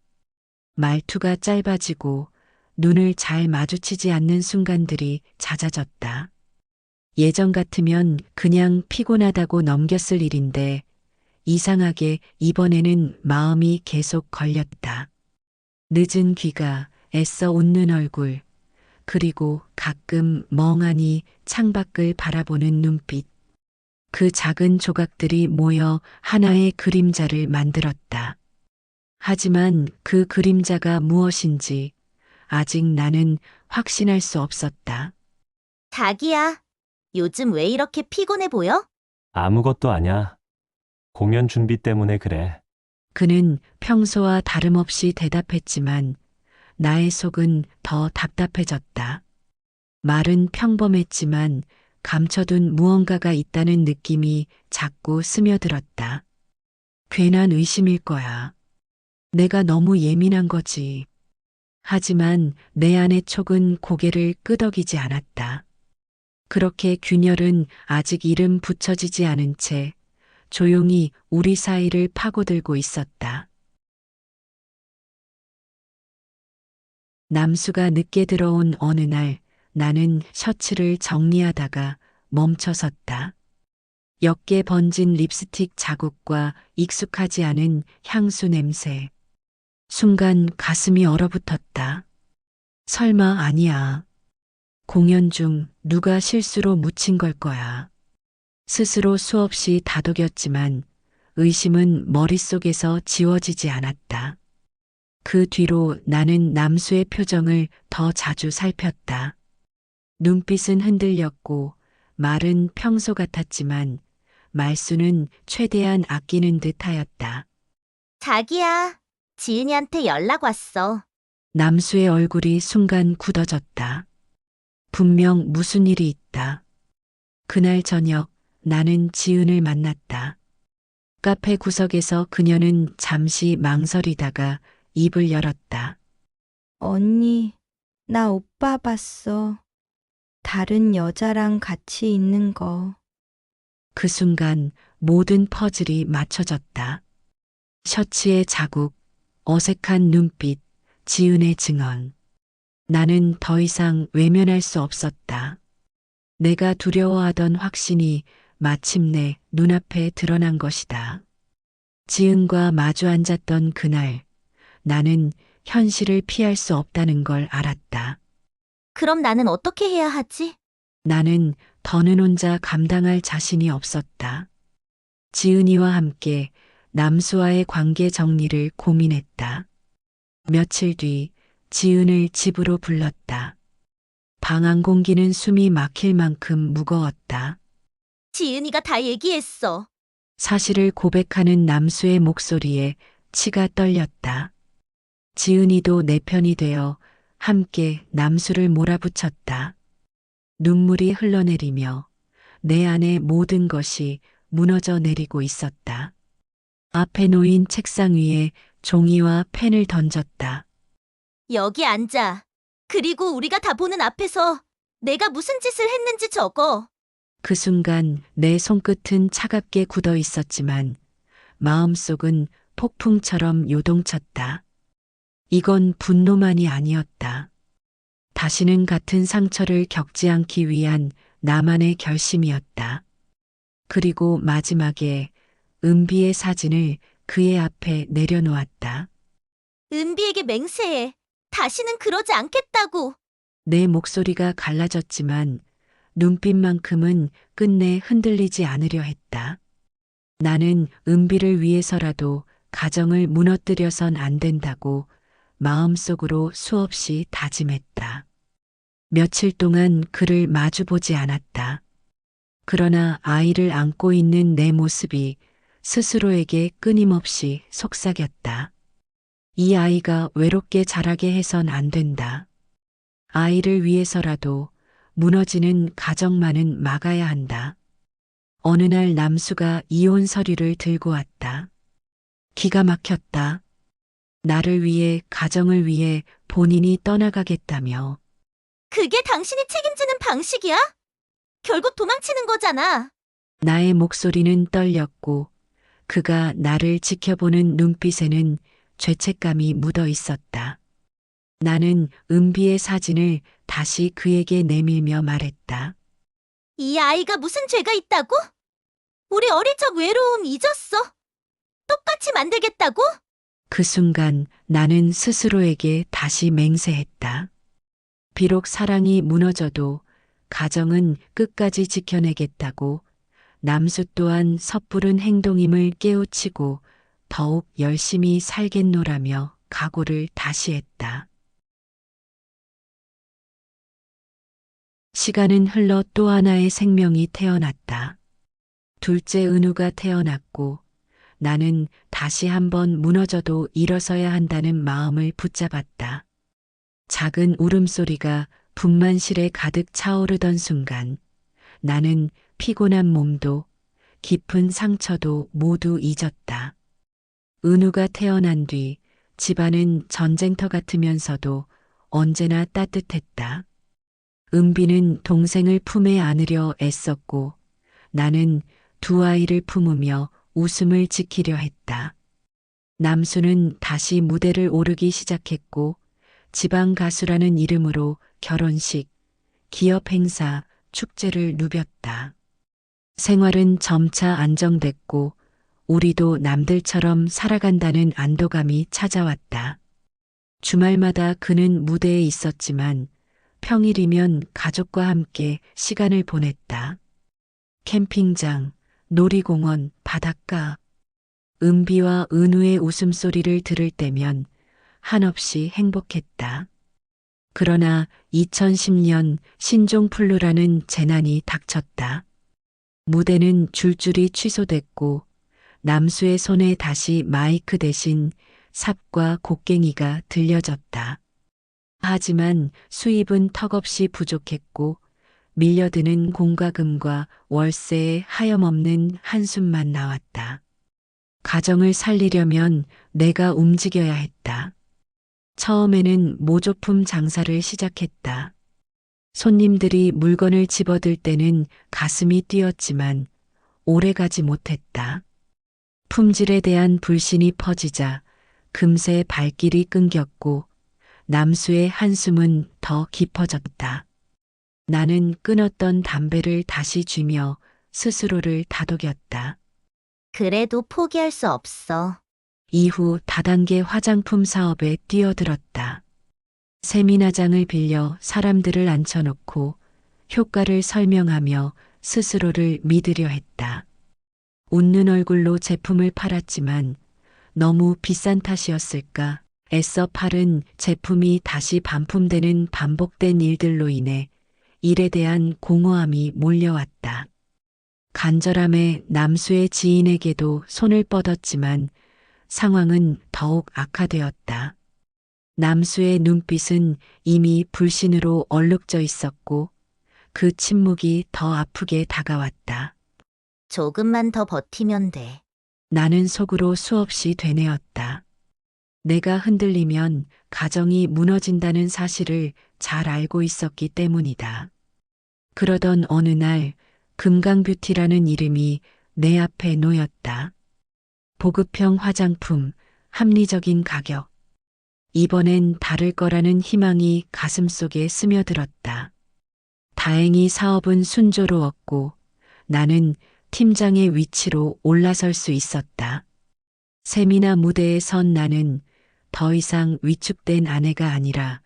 말투가 짧아지고 눈을 잘 마주치지 않는 순간들이 잦아졌다. 예전 같으면 그냥 피곤하다고 넘겼을 일인데 이상하게 이번에는 마음이 계속 걸렸다. 늦은 귀가, 애써 웃는 얼굴, 그리고 가끔 멍하니 창밖을 바라보는 눈빛. 그 작은 조각들이 모여 하나의 그림자를 만들었다. 하지만 그 그림자가 무엇인지 아직 나는 확신할 수 없었다. 자기야, 요즘 왜 이렇게 피곤해 보여? 아무것도 아냐. 공연 준비 때문에 그래. 그는 평소와 다름없이 대답했지만 나의 속은 더 답답해졌다. 말은 평범했지만 감춰둔 무언가가 있다는 느낌이 자꾸 스며들었다. 괜한 의심일 거야. 내가 너무 예민한 거지. 하지만 내 안의 촉은 고개를 끄덕이지 않았다. 그렇게 균열은 아직 이름 붙여지지 않은 채 조용히 우리 사이를 파고들고 있었다. 남수가 늦게 들어온 어느 날 나는 셔츠를 정리하다가 멈춰섰다. 옅게 번진 립스틱 자국과 익숙하지 않은 향수 냄새. 순간 가슴이 얼어붙었다. 설마 아니야. 공연 중 누가 실수로 묻힌 걸 거야. 스스로 수없이 다독였지만 의심은 머릿속에서 지워지지 않았다. 그 뒤로 나는 남수의 표정을 더 자주 살폈다. 눈빛은 흔들렸고 말은 평소 같았지만 말수는 최대한 아끼는 듯하였다. 자기야, 지은이한테 연락 왔어. 남수의 얼굴이 순간 굳어졌다. 분명 무슨 일이 있다. 그날 저녁 나는 지은을 만났다. 카페 구석에서 그녀는 잠시 망설이다가 입을 열었다. 언니, 나 오빠 봤어. 다른 여자랑 같이 있는 거. 그 순간 모든 퍼즐이 맞춰졌다. 셔츠의 자국, 어색한 눈빛, 지은의 증언. 나는 더 이상 외면할 수 없었다. 내가 두려워하던 확신이 마침내 눈앞에 드러난 것이다. 지은과 마주 앉았던 그날, 나는 현실을 피할 수 없다는 걸 알았다. 그럼 나는 어떻게 해야 하지? 나는 더는 혼자 감당할 자신이 없었다. 지은이와 함께 남수와의 관계 정리를 고민했다. 며칠 뒤 지은을 집으로 불렀다. 방 안 공기는 숨이 막힐 만큼 무거웠다. 지은이가 다 얘기했어. 사실을 고백하는 남수의 목소리에 치가 떨렸다. 지은이도 내 편이 되어 함께 남수를 몰아붙였다. 눈물이 흘러내리며 내 안의 모든 것이 무너져 내리고 있었다. 앞에 놓인 책상 위에 종이와 펜을 던졌다. 여기 앉아. 그리고 우리가 다 보는 앞에서 내가 무슨 짓을 했는지 적어. 그 순간 내 손끝은 차갑게 굳어 있었지만 마음속은 폭풍처럼 요동쳤다. 이건 분노만이 아니었다. 다시는 같은 상처를 겪지 않기 위한 나만의 결심이었다. 그리고 마지막에 은비의 사진을 그의 앞에 내려놓았다. 은비에게 맹세해. 다시는 그러지 않겠다고. 내 목소리가 갈라졌지만 눈빛만큼은 끝내 흔들리지 않으려 했다. 나는 은비를 위해서라도 가정을 무너뜨려선 안 된다고 마음속으로 수없이 다짐했다. 며칠 동안 그를 마주보지 않았다. 그러나 아이를 안고 있는 내 모습이 스스로에게 끊임없이 속삭였다. 이 아이가 외롭게 자라게 해선 안 된다. 아이를 위해서라도 무너지는 가정만은 막아야 한다. 어느 날 남수가 이혼 서류를 들고 왔다. 기가 막혔다. 나를 위해, 가정을 위해 본인이 떠나가겠다며. 그게 당신이 책임지는 방식이야? 결국 도망치는 거잖아. 나의 목소리는 떨렸고 그가 나를 지켜보는 눈빛에는 죄책감이 묻어 있었다. 나는 은비의 사진을 다시 그에게 내밀며 말했다. 이 아이가 무슨 죄가 있다고? 우리 어릴 적 외로움 잊었어. 똑같이 만들겠다고? 그 순간 나는 스스로에게 다시 맹세했다. 비록 사랑이 무너져도 가정은 끝까지 지켜내겠다고. 남수 또한 섣부른 행동임을 깨우치고 더욱 열심히 살겠노라며 각오를 다시 했다. 시간은 흘러 또 하나의 생명이 태어났다. 둘째 은우가 태어났고 나는 다시 한번 무너져도 일어서야 한다는 마음을 붙잡았다. 작은 울음소리가 분만실에 가득 차오르던 순간 나는 피곤한 몸도 깊은 상처도 모두 잊었다. 은우가 태어난 뒤 집안은 전쟁터 같으면서도 언제나 따뜻했다. 은비는 동생을 품에 안으려 애썼고 나는 두 아이를 품으며 웃음을 지키려 했다. 남수는 다시 무대를 오르기 시작했고 지방 가수라는 이름으로 결혼식, 기업 행사, 축제를 누볐다. 생활은 점차 안정됐고 우리도 남들처럼 살아간다는 안도감이 찾아왔다. 주말마다 그는 무대에 있었지만 평일이면 가족과 함께 시간을 보냈다. 캠핑장, 놀이공원, 바닷가. 은비와 은우의 웃음소리를 들을 때면 한없이 행복했다. 그러나 2010년 신종플루라는 재난이 닥쳤다. 무대는 줄줄이 취소됐고 남수의 손에 다시 마이크 대신 삽과 곡괭이가 들려졌다. 하지만 수입은 턱없이 부족했고 밀려드는 공과금과 월세에 하염없는 한숨만 나왔다. 가정을 살리려면 내가 움직여야 했다. 처음에는 모조품 장사를 시작했다. 손님들이 물건을 집어들 때는 가슴이 뛰었지만 오래가지 못했다. 품질에 대한 불신이 퍼지자 금세 발길이 끊겼고 남수의 한숨은 더 깊어졌다. 나는 끊었던 담배를 다시 쥐며 스스로를 다독였다. 그래도 포기할 수 없어. 이후 다단계 화장품 사업에 뛰어들었다. 세미나장을 빌려 사람들을 앉혀놓고 효과를 설명하며 스스로를 믿으려 했다. 웃는 얼굴로 제품을 팔았지만 너무 비싼 탓이었을까? 애써 팔은 제품이 다시 반품되는 반복된 일들로 인해 일에 대한 공허함이 몰려왔다. 간절함에 남수의 지인에게도 손을 뻗었지만 상황은 더욱 악화되었다. 남수의 눈빛은 이미 불신으로 얼룩져 있었고 그 침묵이 더 아프게 다가왔다. 조금만 더 버티면 돼. 나는 속으로 수없이 되뇌었다. 내가 흔들리면 가정이 무너진다는 사실을 잘 알고 있었기 때문이다. 그러던 어느 날 금강뷰티라는 이름이 내 앞에 놓였다. 보급형 화장품, 합리적인 가격. 이번엔 다를 거라는 희망이 가슴속에 스며들었다. 다행히 사업은 순조로웠고 나는 팀장의 위치로 올라설 수 있었다. 세미나 무대에 선 나는 더 이상 위축된 아내가 아니라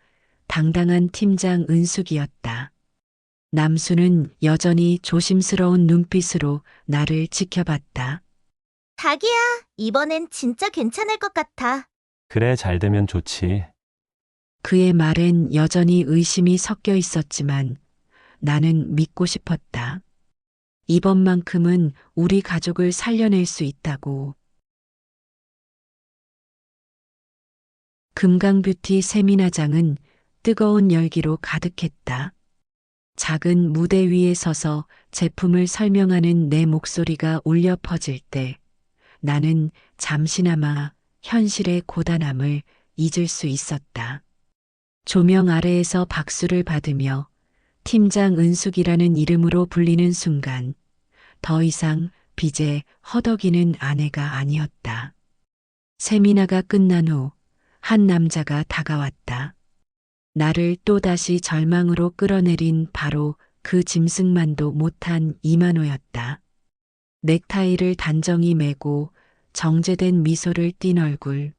당당한 팀장 은숙이었다. 남수는 여전히 조심스러운 눈빛으로 나를 지켜봤다. 자기야, 이번엔 진짜 괜찮을 것 같아. 그래, 잘 되면 좋지. 그의 말엔 여전히 의심이 섞여 있었지만 나는 믿고 싶었다. 이번만큼은 우리 가족을 살려낼 수 있다고. 금강뷰티 세미나장은 뜨거운 열기로 가득했다. 작은 무대 위에 서서 제품을 설명하는 내 목소리가 울려 퍼질 때 나는 잠시나마 현실의 고단함을 잊을 수 있었다. 조명 아래에서 박수를 받으며 팀장 은숙이라는 이름으로 불리는 순간 더 이상 빚에 허덕이는 아내가 아니었다. 세미나가 끝난 후 한 남자가 다가왔다. 나를 또다시 절망으로 끌어내린 바로 그 짐승만도 못한 이만호였다. 넥타이를 단정히 매고 정제된 미소를 띤 얼굴.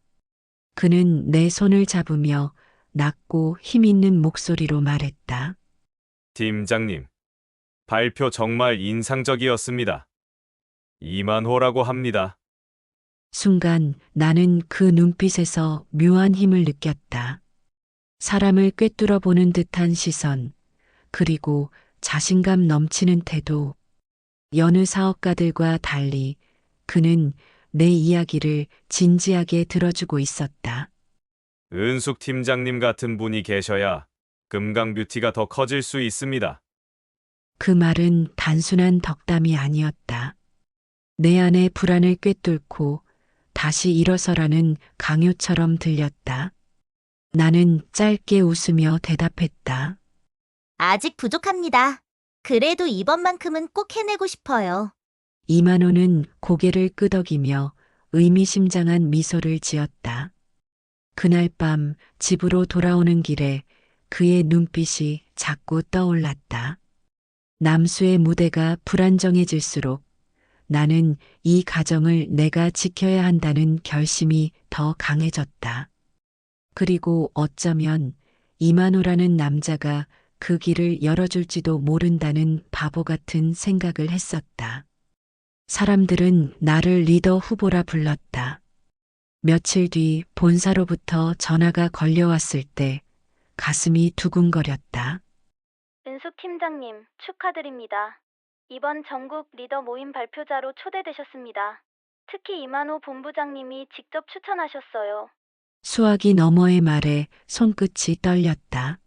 그는 내 손을 잡으며 낮고 힘있는 목소리로 말했다. 팀장님, 발표 정말 인상적이었습니다. 이만호라고 합니다. 순간 나는 그 눈빛에서 묘한 힘을 느꼈다. 사람을 꿰뚫어 보는 듯한 시선, 그리고 자신감 넘치는 태도. 여느 사업가들과 달리 그는 내 이야기를 진지하게 들어주고 있었다. 은숙 팀장님 같은 분이 계셔야 금강뷰티가 더 커질 수 있습니다. 그 말은 단순한 덕담이 아니었다. 내 안의 불안을 꿰뚫고 다시 일어서라는 강요처럼 들렸다. 나는 짧게 웃으며 대답했다. 아직 부족합니다. 그래도 이번만큼은 꼭 해내고 싶어요. 이만호는 고개를 끄덕이며 의미심장한 미소를 지었다. 그날 밤 집으로 돌아오는 길에 그의 눈빛이 자꾸 떠올랐다. 남수의 무대가 불안정해질수록 나는 이 가정을 내가 지켜야 한다는 결심이 더 강해졌다. 그리고 어쩌면 이만호라는 남자가 그 길을 열어줄지도 모른다는 바보 같은 생각을 했었다. 사람들은 나를 리더 후보라 불렀다. 며칠 뒤 본사로부터 전화가 걸려왔을 때 가슴이 두근거렸다. 은숙 팀장님, 축하드립니다. 이번 전국 리더 모임 발표자로 초대되셨습니다. 특히 이만호 본부장님이 직접 추천하셨어요. 수화기 너머의 말에 손끝이 떨렸다.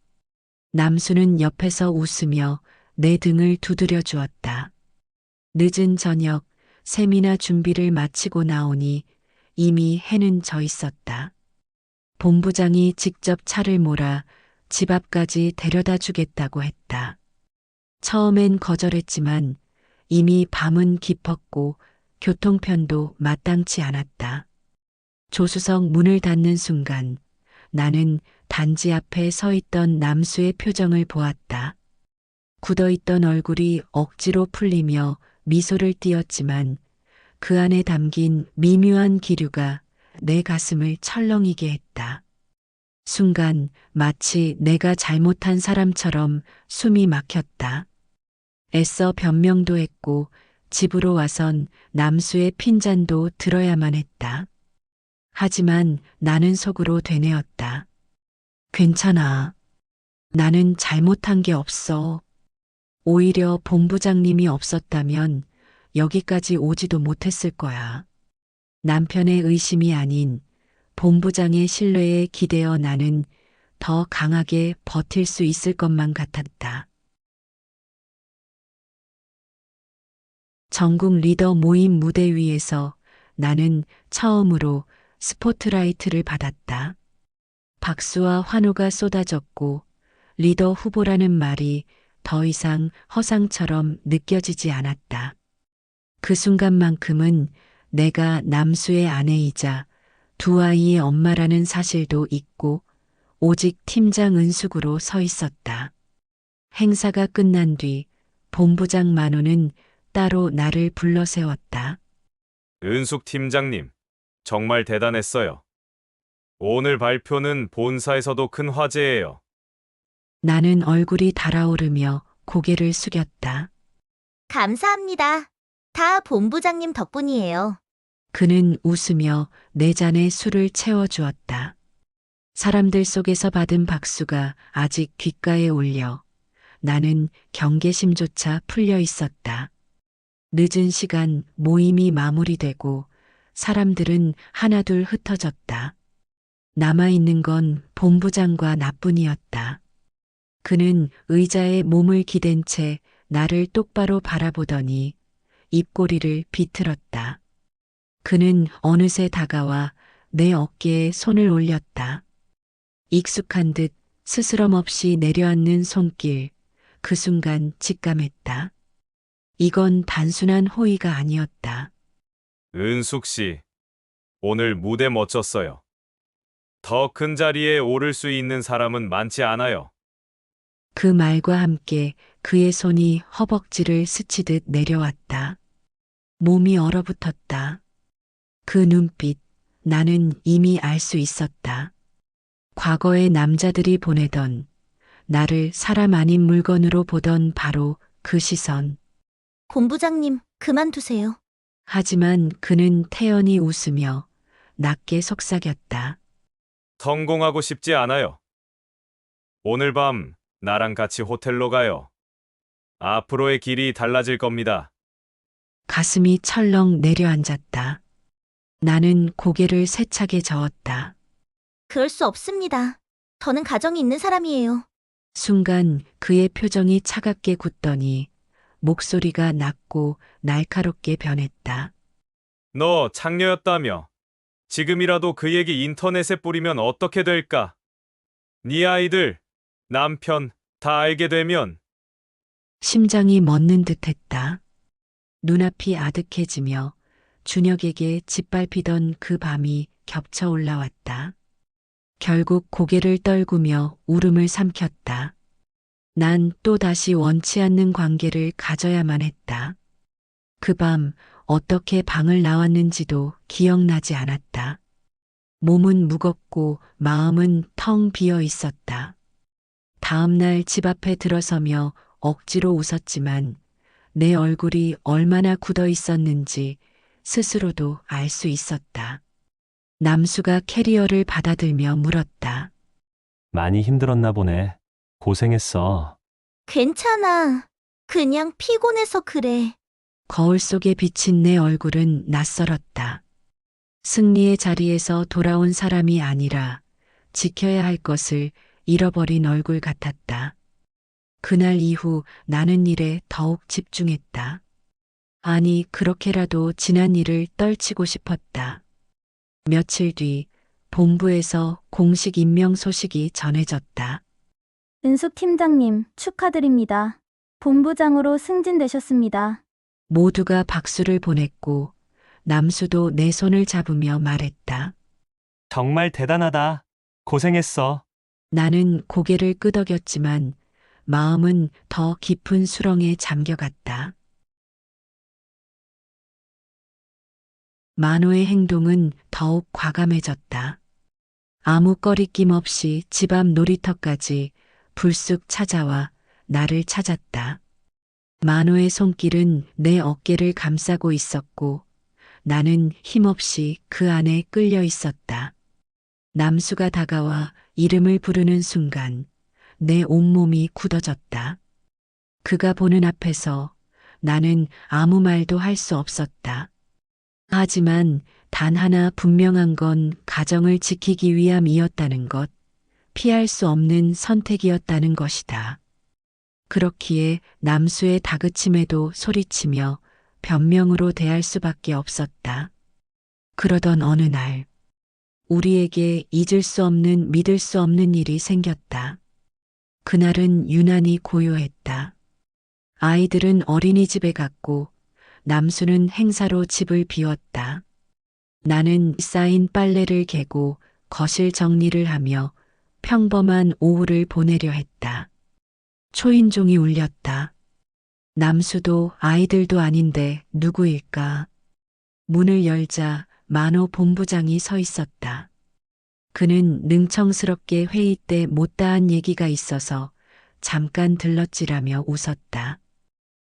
남수는 옆에서 웃으며 내 등을 두드려 주었다. 늦은 저녁 세미나 준비를 마치고 나오니 이미 해는 져 있었다. 본부장이 직접 차를 몰아 집 앞까지 데려다 주겠다고 했다. 처음엔 거절했지만 이미 밤은 깊었고 교통편도 마땅치 않았다. 조수석 문을 닫는 순간 나는 단지 앞에 서 있던 남수의 표정을 보았다. 굳어있던 얼굴이 억지로 풀리며 미소를 띄었지만 그 안에 담긴 미묘한 기류가 내 가슴을 철렁이게 했다. 순간 마치 내가 잘못한 사람처럼 숨이 막혔다. 애써 변명도 했고 집으로 와선 남수의 핀잔도 들어야만 했다. 하지만 나는 속으로 되뇌었다. 괜찮아. 나는 잘못한 게 없어. 오히려 본부장님이 없었다면 여기까지 오지도 못했을 거야. 남편의 의심이 아닌 본부장의 신뢰에 기대어 나는 더 강하게 버틸 수 있을 것만 같았다. 전국 리더 모임 무대 위에서 나는 처음으로 스포트라이트를 받았다. 박수와 환호가 쏟아졌고 리더 후보라는 말이 더 이상 허상처럼 느껴지지 않았다. 그 순간만큼은 내가 남수의 아내이자 두 아이의 엄마라는 사실도 잊고 오직 팀장 은숙으로 서 있었다. 행사가 끝난 뒤 본부장 만호는 따로 나를 불러 세웠다. 은숙 팀장님, 정말 대단했어요. 오늘 발표는 본사에서도 큰 화제예요. 나는 얼굴이 달아오르며 고개를 숙였다. 감사합니다. 다 본부장님 덕분이에요. 그는 웃으며 내 잔에 술을 채워주었다. 사람들 속에서 받은 박수가 아직 귓가에 울려 나는 경계심조차 풀려 있었다. 늦은 시간 모임이 마무리되고 사람들은 하나둘 흩어졌다. 남아있는 건 본부장과 나뿐이었다. 그는 의자에 몸을 기댄 채 나를 똑바로 바라보더니 입꼬리를 비틀었다. 그는 어느새 다가와 내 어깨에 손을 올렸다. 익숙한 듯 스스럼 없이 내려앉는 손길, 그 순간 직감했다. 이건 단순한 호의가 아니었다. 은숙 씨, 오늘 무대 멋졌어요. 더 큰 자리에 오를 수 있는 사람은 많지 않아요. 그 말과 함께 그의 손이 허벅지를 스치듯 내려왔다. 몸이 얼어붙었다. 그 눈빛, 나는 이미 알 수 있었다. 과거의 남자들이 보내던, 나를 사람 아닌 물건으로 보던 바로 그 시선. 본부장님, 그만두세요. 하지만 그는 태연히 웃으며 낮게 속삭였다. 성공하고 싶지 않아요. 오늘 밤 나랑 같이 호텔로 가요. 앞으로의 길이 달라질 겁니다. 가슴이 철렁 내려앉았다. 나는 고개를 세차게 저었다. 그럴 수 없습니다. 저는 가정이 있는 사람이에요. 순간 그의 표정이 차갑게 굳더니 목소리가 낮고 날카롭게 변했다. 너 창녀였다며. 지금이라도 그 얘기 인터넷에 뿌리면 어떻게 될까? 네 아이들, 남편 다 알게 되면 심장이 멎는 듯했다. 눈앞이 아득해지며 준혁에게 짓밟히던 그 밤이 겹쳐 올라왔다. 결국 고개를 떨구며 울음을 삼켰다. 난 또다시 원치 않는 관계를 가져야만 했다. 그 밤 어떻게 방을 나왔는지도 기억나지 않았다. 몸은 무겁고 마음은 텅 비어 있었다. 다음 날 집 앞에 들어서며 억지로 웃었지만 내 얼굴이 얼마나 굳어 있었는지 스스로도 알 수 있었다. 남수가 캐리어를 받아들며 물었다. 많이 힘들었나 보네. 고생했어. 괜찮아. 그냥 피곤해서 그래. 거울 속에 비친 내 얼굴은 낯설었다. 승리의 자리에서 돌아온 사람이 아니라 지켜야 할 것을 잃어버린 얼굴 같았다. 그날 이후 나는 일에 더욱 집중했다. 아니, 그렇게라도 지난 일을 떨치고 싶었다. 며칠 뒤 본부에서 공식 임명 소식이 전해졌다. 은숙 팀장님, 축하드립니다. 본부장으로 승진되셨습니다. 모두가 박수를 보냈고 남수도 내 손을 잡으며 말했다. 정말 대단하다. 고생했어. 나는 고개를 끄덕였지만 마음은 더 깊은 수렁에 잠겨갔다. 만호의 행동은 더욱 과감해졌다. 아무 꺼리낌 없이 집 앞 놀이터까지 불쑥 찾아와 나를 찾았다. 만호의 손길은 내 어깨를 감싸고 있었고 나는 힘없이 그 안에 끌려 있었다. 남수가 다가와 이름을 부르는 순간 내 온몸이 굳어졌다. 그가 보는 앞에서 나는 아무 말도 할 수 없었다. 하지만 단 하나 분명한 건 가정을 지키기 위함이었다는 것, 피할 수 없는 선택이었다는 것이다. 그렇기에 남수의 다그침에도 소리치며 변명으로 대할 수밖에 없었다. 그러던 어느 날, 우리에게 잊을 수 없는 믿을 수 없는 일이 생겼다. 그날은 유난히 고요했다. 아이들은 어린이집에 갔고 남수는 행사로 집을 비웠다. 나는 쌓인 빨래를 개고 거실 정리를 하며 평범한 오후를 보내려 했다. 초인종이 울렸다. 남수도 아이들도 아닌데 누구일까? 문을 열자 만호 본부장이 서 있었다. 그는 능청스럽게 회의 때 못다한 얘기가 있어서 잠깐 들렀지라며 웃었다.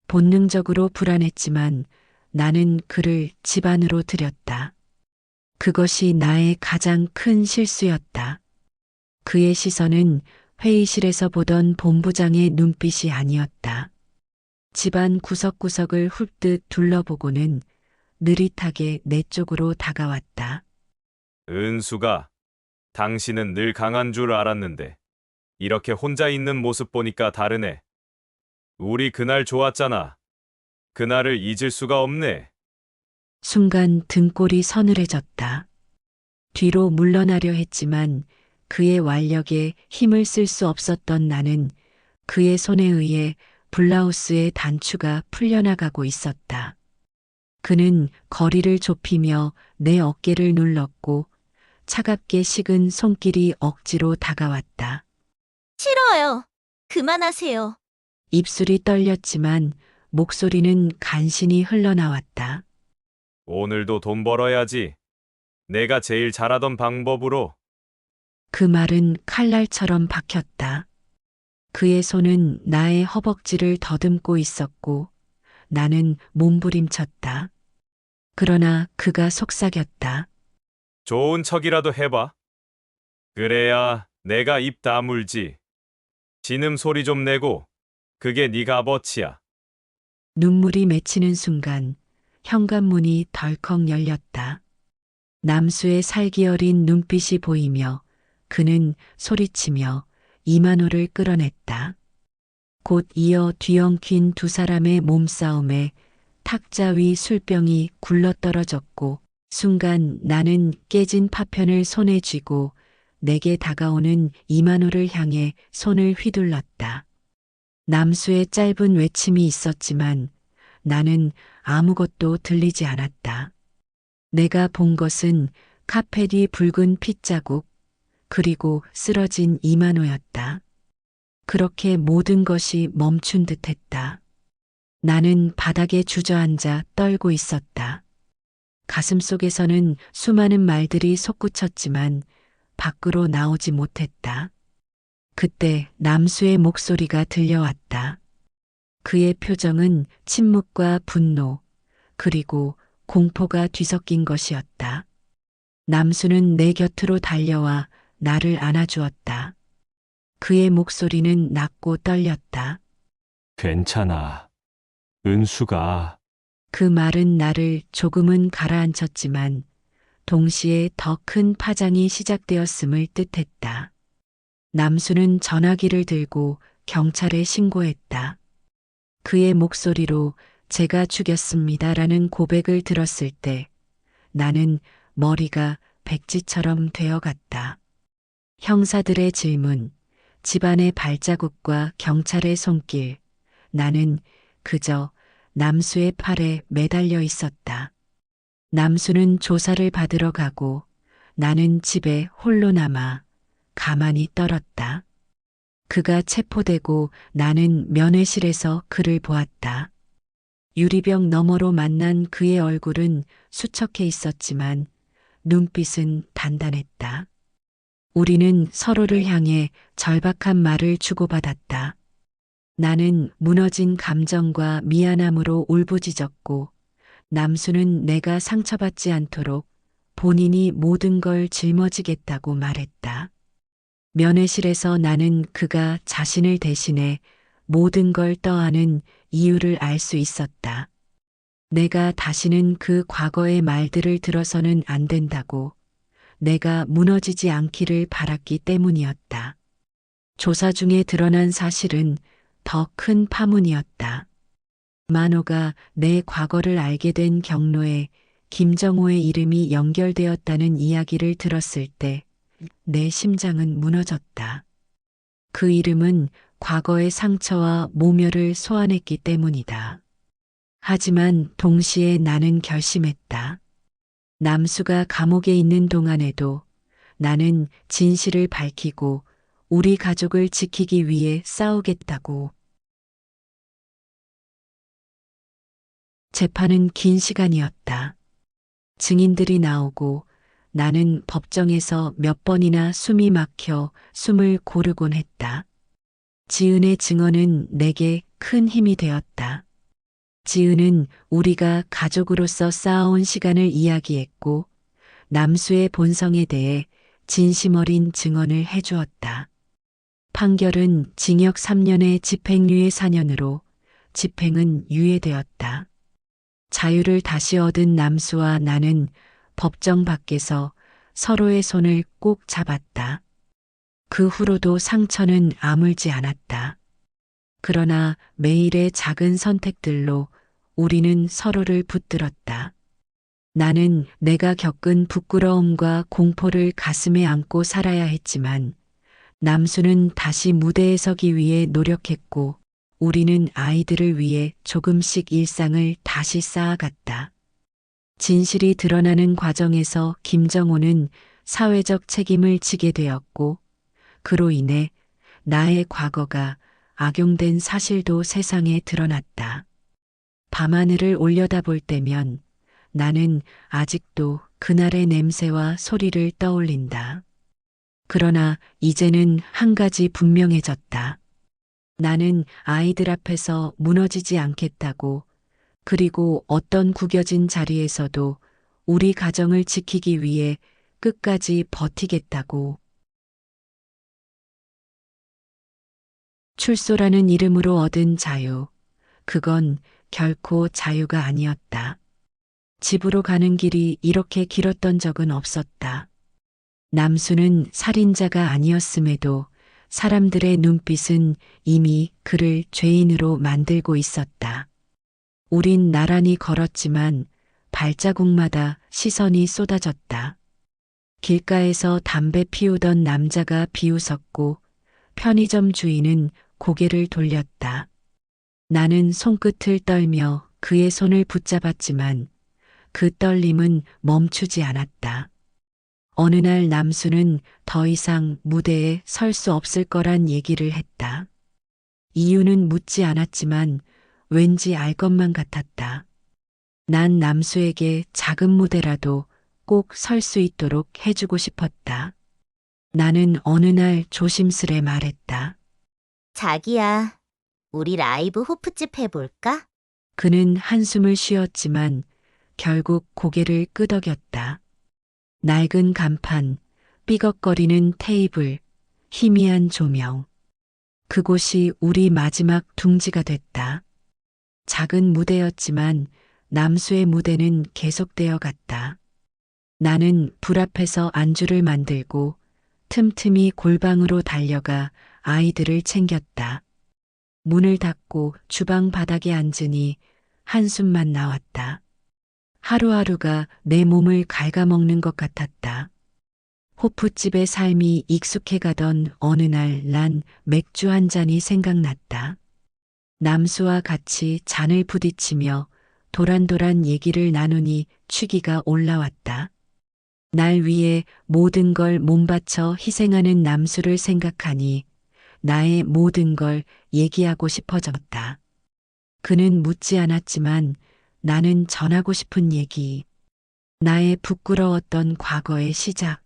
본능적으로 불안했지만 나는 그를 집 안으로 들였다. 그것이 나의 가장 큰 실수였다. 그의 시선은 회의실에서 보던 본부장의 눈빛이 아니었다. 집안 구석구석을 훑듯 둘러보고는 느릿하게 내 쪽으로 다가왔다. 은수가, 당신은 늘 강한 줄 알았는데 이렇게 혼자 있는 모습 보니까 다르네. 우리 그날 좋았잖아. 그날을 잊을 수가 없네. 순간 등골이 서늘해졌다. 뒤로 물러나려 했지만 그의 완력에 힘을 쓸 수 없었던 나는 그의 손에 의해 블라우스의 단추가 풀려나가고 있었다. 그는 거리를 좁히며 내 어깨를 눌렀고 차갑게 식은 손길이 억지로 다가왔다. 싫어요. 그만하세요. 입술이 떨렸지만 목소리는 간신히 흘러나왔다. 오늘도 돈 벌어야지. 내가 제일 잘하던 방법으로. 그 말은 칼날처럼 박혔다. 그의 손은 나의 허벅지를 더듬고 있었고 나는 몸부림쳤다. 그러나 그가 속삭였다. 좋은 척이라도 해봐. 그래야 내가 입 다물지. 신음 소리 좀 내고. 그게 네 값어치야. 눈물이 맺히는 순간 현관문이 덜컥 열렸다. 남수의 살기 어린 눈빛이 보이며 그는 소리치며 이만호를 끌어냈다. 곧 이어 뒤엉킨 두 사람의 몸싸움에 탁자 위 술병이 굴러떨어졌고 순간 나는 깨진 파편을 손에 쥐고 내게 다가오는 이만호를 향해 손을 휘둘렀다. 남수의 짧은 외침이 있었지만 나는 아무것도 들리지 않았다. 내가 본 것은 카펫이 붉은 핏자국 그리고 쓰러진 이만호였다. 그렇게 모든 것이 멈춘 듯했다. 나는 바닥에 주저앉아 떨고 있었다. 가슴속에서는 수많은 말들이 솟구쳤지만 밖으로 나오지 못했다. 그때 남수의 목소리가 들려왔다. 그의 표정은 침묵과 분노, 그리고 공포가 뒤섞인 것이었다. 남수는 내 곁으로 달려와 나를 안아주었다. 그의 목소리는 낮고 떨렸다. 괜찮아. 은수가 그 말은 나를 조금은 가라앉혔지만 동시에 더 큰 파장이 시작되었음을 뜻했다. 남수는 전화기를 들고 경찰에 신고했다. 그의 목소리로 제가 죽였습니다라는 고백을 들었을 때 나는 머리가 백지처럼 되어갔다. 형사들의 질문, 집안의 발자국과 경찰의 손길, 나는 그저 남수의 팔에 매달려 있었다. 남수는 조사를 받으러 가고 나는 집에 홀로 남아 가만히 떨었다. 그가 체포되고 나는 면회실에서 그를 보았다. 유리병 너머로 만난 그의 얼굴은 수척해 있었지만 눈빛은 단단했다. 우리는 서로를 향해 절박한 말을 주고받았다. 나는 무너진 감정과 미안함으로 울부짖었고 남수는 내가 상처받지 않도록 본인이 모든 걸 짊어지겠다고 말했다. 면회실에서 나는 그가 자신을 대신해 모든 걸 떠안은 이유를 알 수 있었다. 내가 다시는 그 과거의 말들을 들어서는 안 된다고, 내가 무너지지 않기를 바랐기 때문이었다. 조사 중에 드러난 사실은 더 큰 파문이었다. 만호가 내 과거를 알게 된 경로에 김정호의 이름이 연결되었다는 이야기를 들었을 때 내 심장은 무너졌다. 그 이름은 과거의 상처와 모멸을 소환했기 때문이다. 하지만 동시에 나는 결심했다. 남수가 감옥에 있는 동안에도 나는 진실을 밝히고 우리 가족을 지키기 위해 싸우겠다고. 재판은 긴 시간이었다. 증인들이 나오고 나는 법정에서 몇 번이나 숨이 막혀 숨을 고르곤 했다. 지은의 증언은 내게 큰 힘이 되었다. 지은은 우리가 가족으로서 쌓아온 시간을 이야기했고 남수의 본성에 대해 진심 어린 증언을 해주었다. 판결은 징역 3년에 집행유예 4년으로 집행은 유예되었다. 자유를 다시 얻은 남수와 나는 법정 밖에서 서로의 손을 꼭 잡았다. 그 후로도 상처는 아물지 않았다. 그러나 매일의 작은 선택들로 우리는 서로를 붙들었다. 나는 내가 겪은 부끄러움과 공포를 가슴에 안고 살아야 했지만 남수는 다시 무대에 서기 위해 노력했고 우리는 아이들을 위해 조금씩 일상을 다시 쌓아갔다. 진실이 드러나는 과정에서 김정호는 사회적 책임을 지게 되었고 그로 인해 나의 과거가 악용된 사실도 세상에 드러났다. 밤하늘을 올려다볼 때면 나는 아직도 그날의 냄새와 소리를 떠올린다. 그러나 이제는 한 가지 분명해졌다. 나는 아이들 앞에서 무너지지 않겠다고, 그리고 어떤 구겨진 자리에서도 우리 가정을 지키기 위해 끝까지 버티겠다고. 출소라는 이름으로 얻은 자유, 그건 결코 자유가 아니었다. 집으로 가는 길이 이렇게 길었던 적은 없었다. 남수는 살인자가 아니었음에도 사람들의 눈빛은 이미 그를 죄인으로 만들고 있었다. 우린 나란히 걸었지만 발자국마다 시선이 쏟아졌다. 길가에서 담배 피우던 남자가 비웃었고 편의점 주인은 고개를 돌렸다. 나는 손끝을 떨며 그의 손을 붙잡았지만 그 떨림은 멈추지 않았다. 어느 날 남수는 더 이상 무대에 설 수 없을 거란 얘기를 했다. 이유는 묻지 않았지만 왠지 알 것만 같았다. 난 남수에게 작은 무대라도 꼭 설 수 있도록 해주고 싶었다. 나는 어느 날 조심스레 말했다. 자기야, 우리 라이브 호프집 해볼까? 그는 한숨을 쉬었지만 결국 고개를 끄덕였다. 낡은 간판, 삐걱거리는 테이블, 희미한 조명. 그곳이 우리 마지막 둥지가 됐다. 작은 무대였지만 남수의 무대는 계속되어 갔다. 나는 불 앞에서 안주를 만들고 틈틈이 골방으로 달려가 아이들을 챙겼다. 문을 닫고 주방 바닥에 앉으니 한숨만 나왔다. 하루하루가 내 몸을 갉아먹는 것 같았다. 호프집의 삶이 익숙해가던 어느 날 난 맥주 한 잔이 생각났다. 남수와 같이 잔을 부딪히며 도란도란 얘기를 나누니 취기가 올라왔다. 날 위해 모든 걸 몸바쳐 희생하는 남수를 생각하니 나의 모든 걸 얘기하고 싶어졌다. 그는 묻지 않았지만 나는 전하고 싶은 얘기. 나의 부끄러웠던 과거의 시작.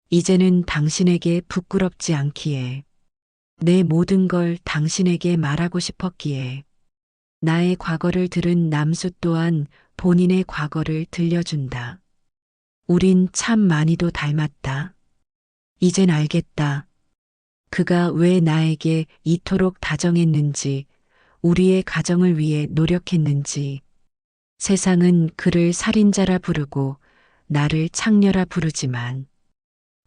이제는 당신에게 부끄럽지 않기에. 내 모든 걸 당신에게 말하고 싶었기에. 나의 과거를 들은 남수 또한 본인의 과거를 들려준다. 우린 참 많이도 닮았다. 이젠 알겠다. 그가 왜 나에게 이토록 다정했는지, 우리의 가정을 위해 노력했는지. 세상은 그를 살인자라 부르고 나를 창녀라 부르지만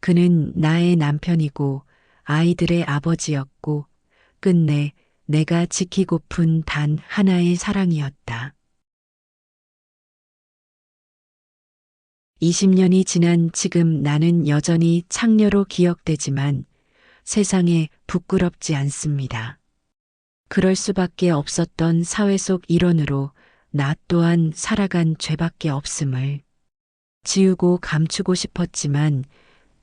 그는 나의 남편이고 아이들의 아버지였고 끝내 내가 지키고픈 단 하나의 사랑이었다. 20년이 지난 지금 나는 여전히 창녀로 기억되지만 세상에 부끄럽지 않습니다. 그럴 수밖에 없었던 사회 속 일원으로 나 또한 살아간 죄밖에 없음을 지우고 감추고 싶었지만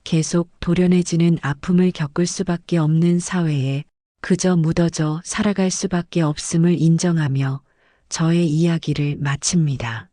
계속 도련해지는 아픔을 겪을 수밖에 없는 사회에 그저 묻어져 살아갈 수밖에 없음을 인정하며 저의 이야기를 마칩니다.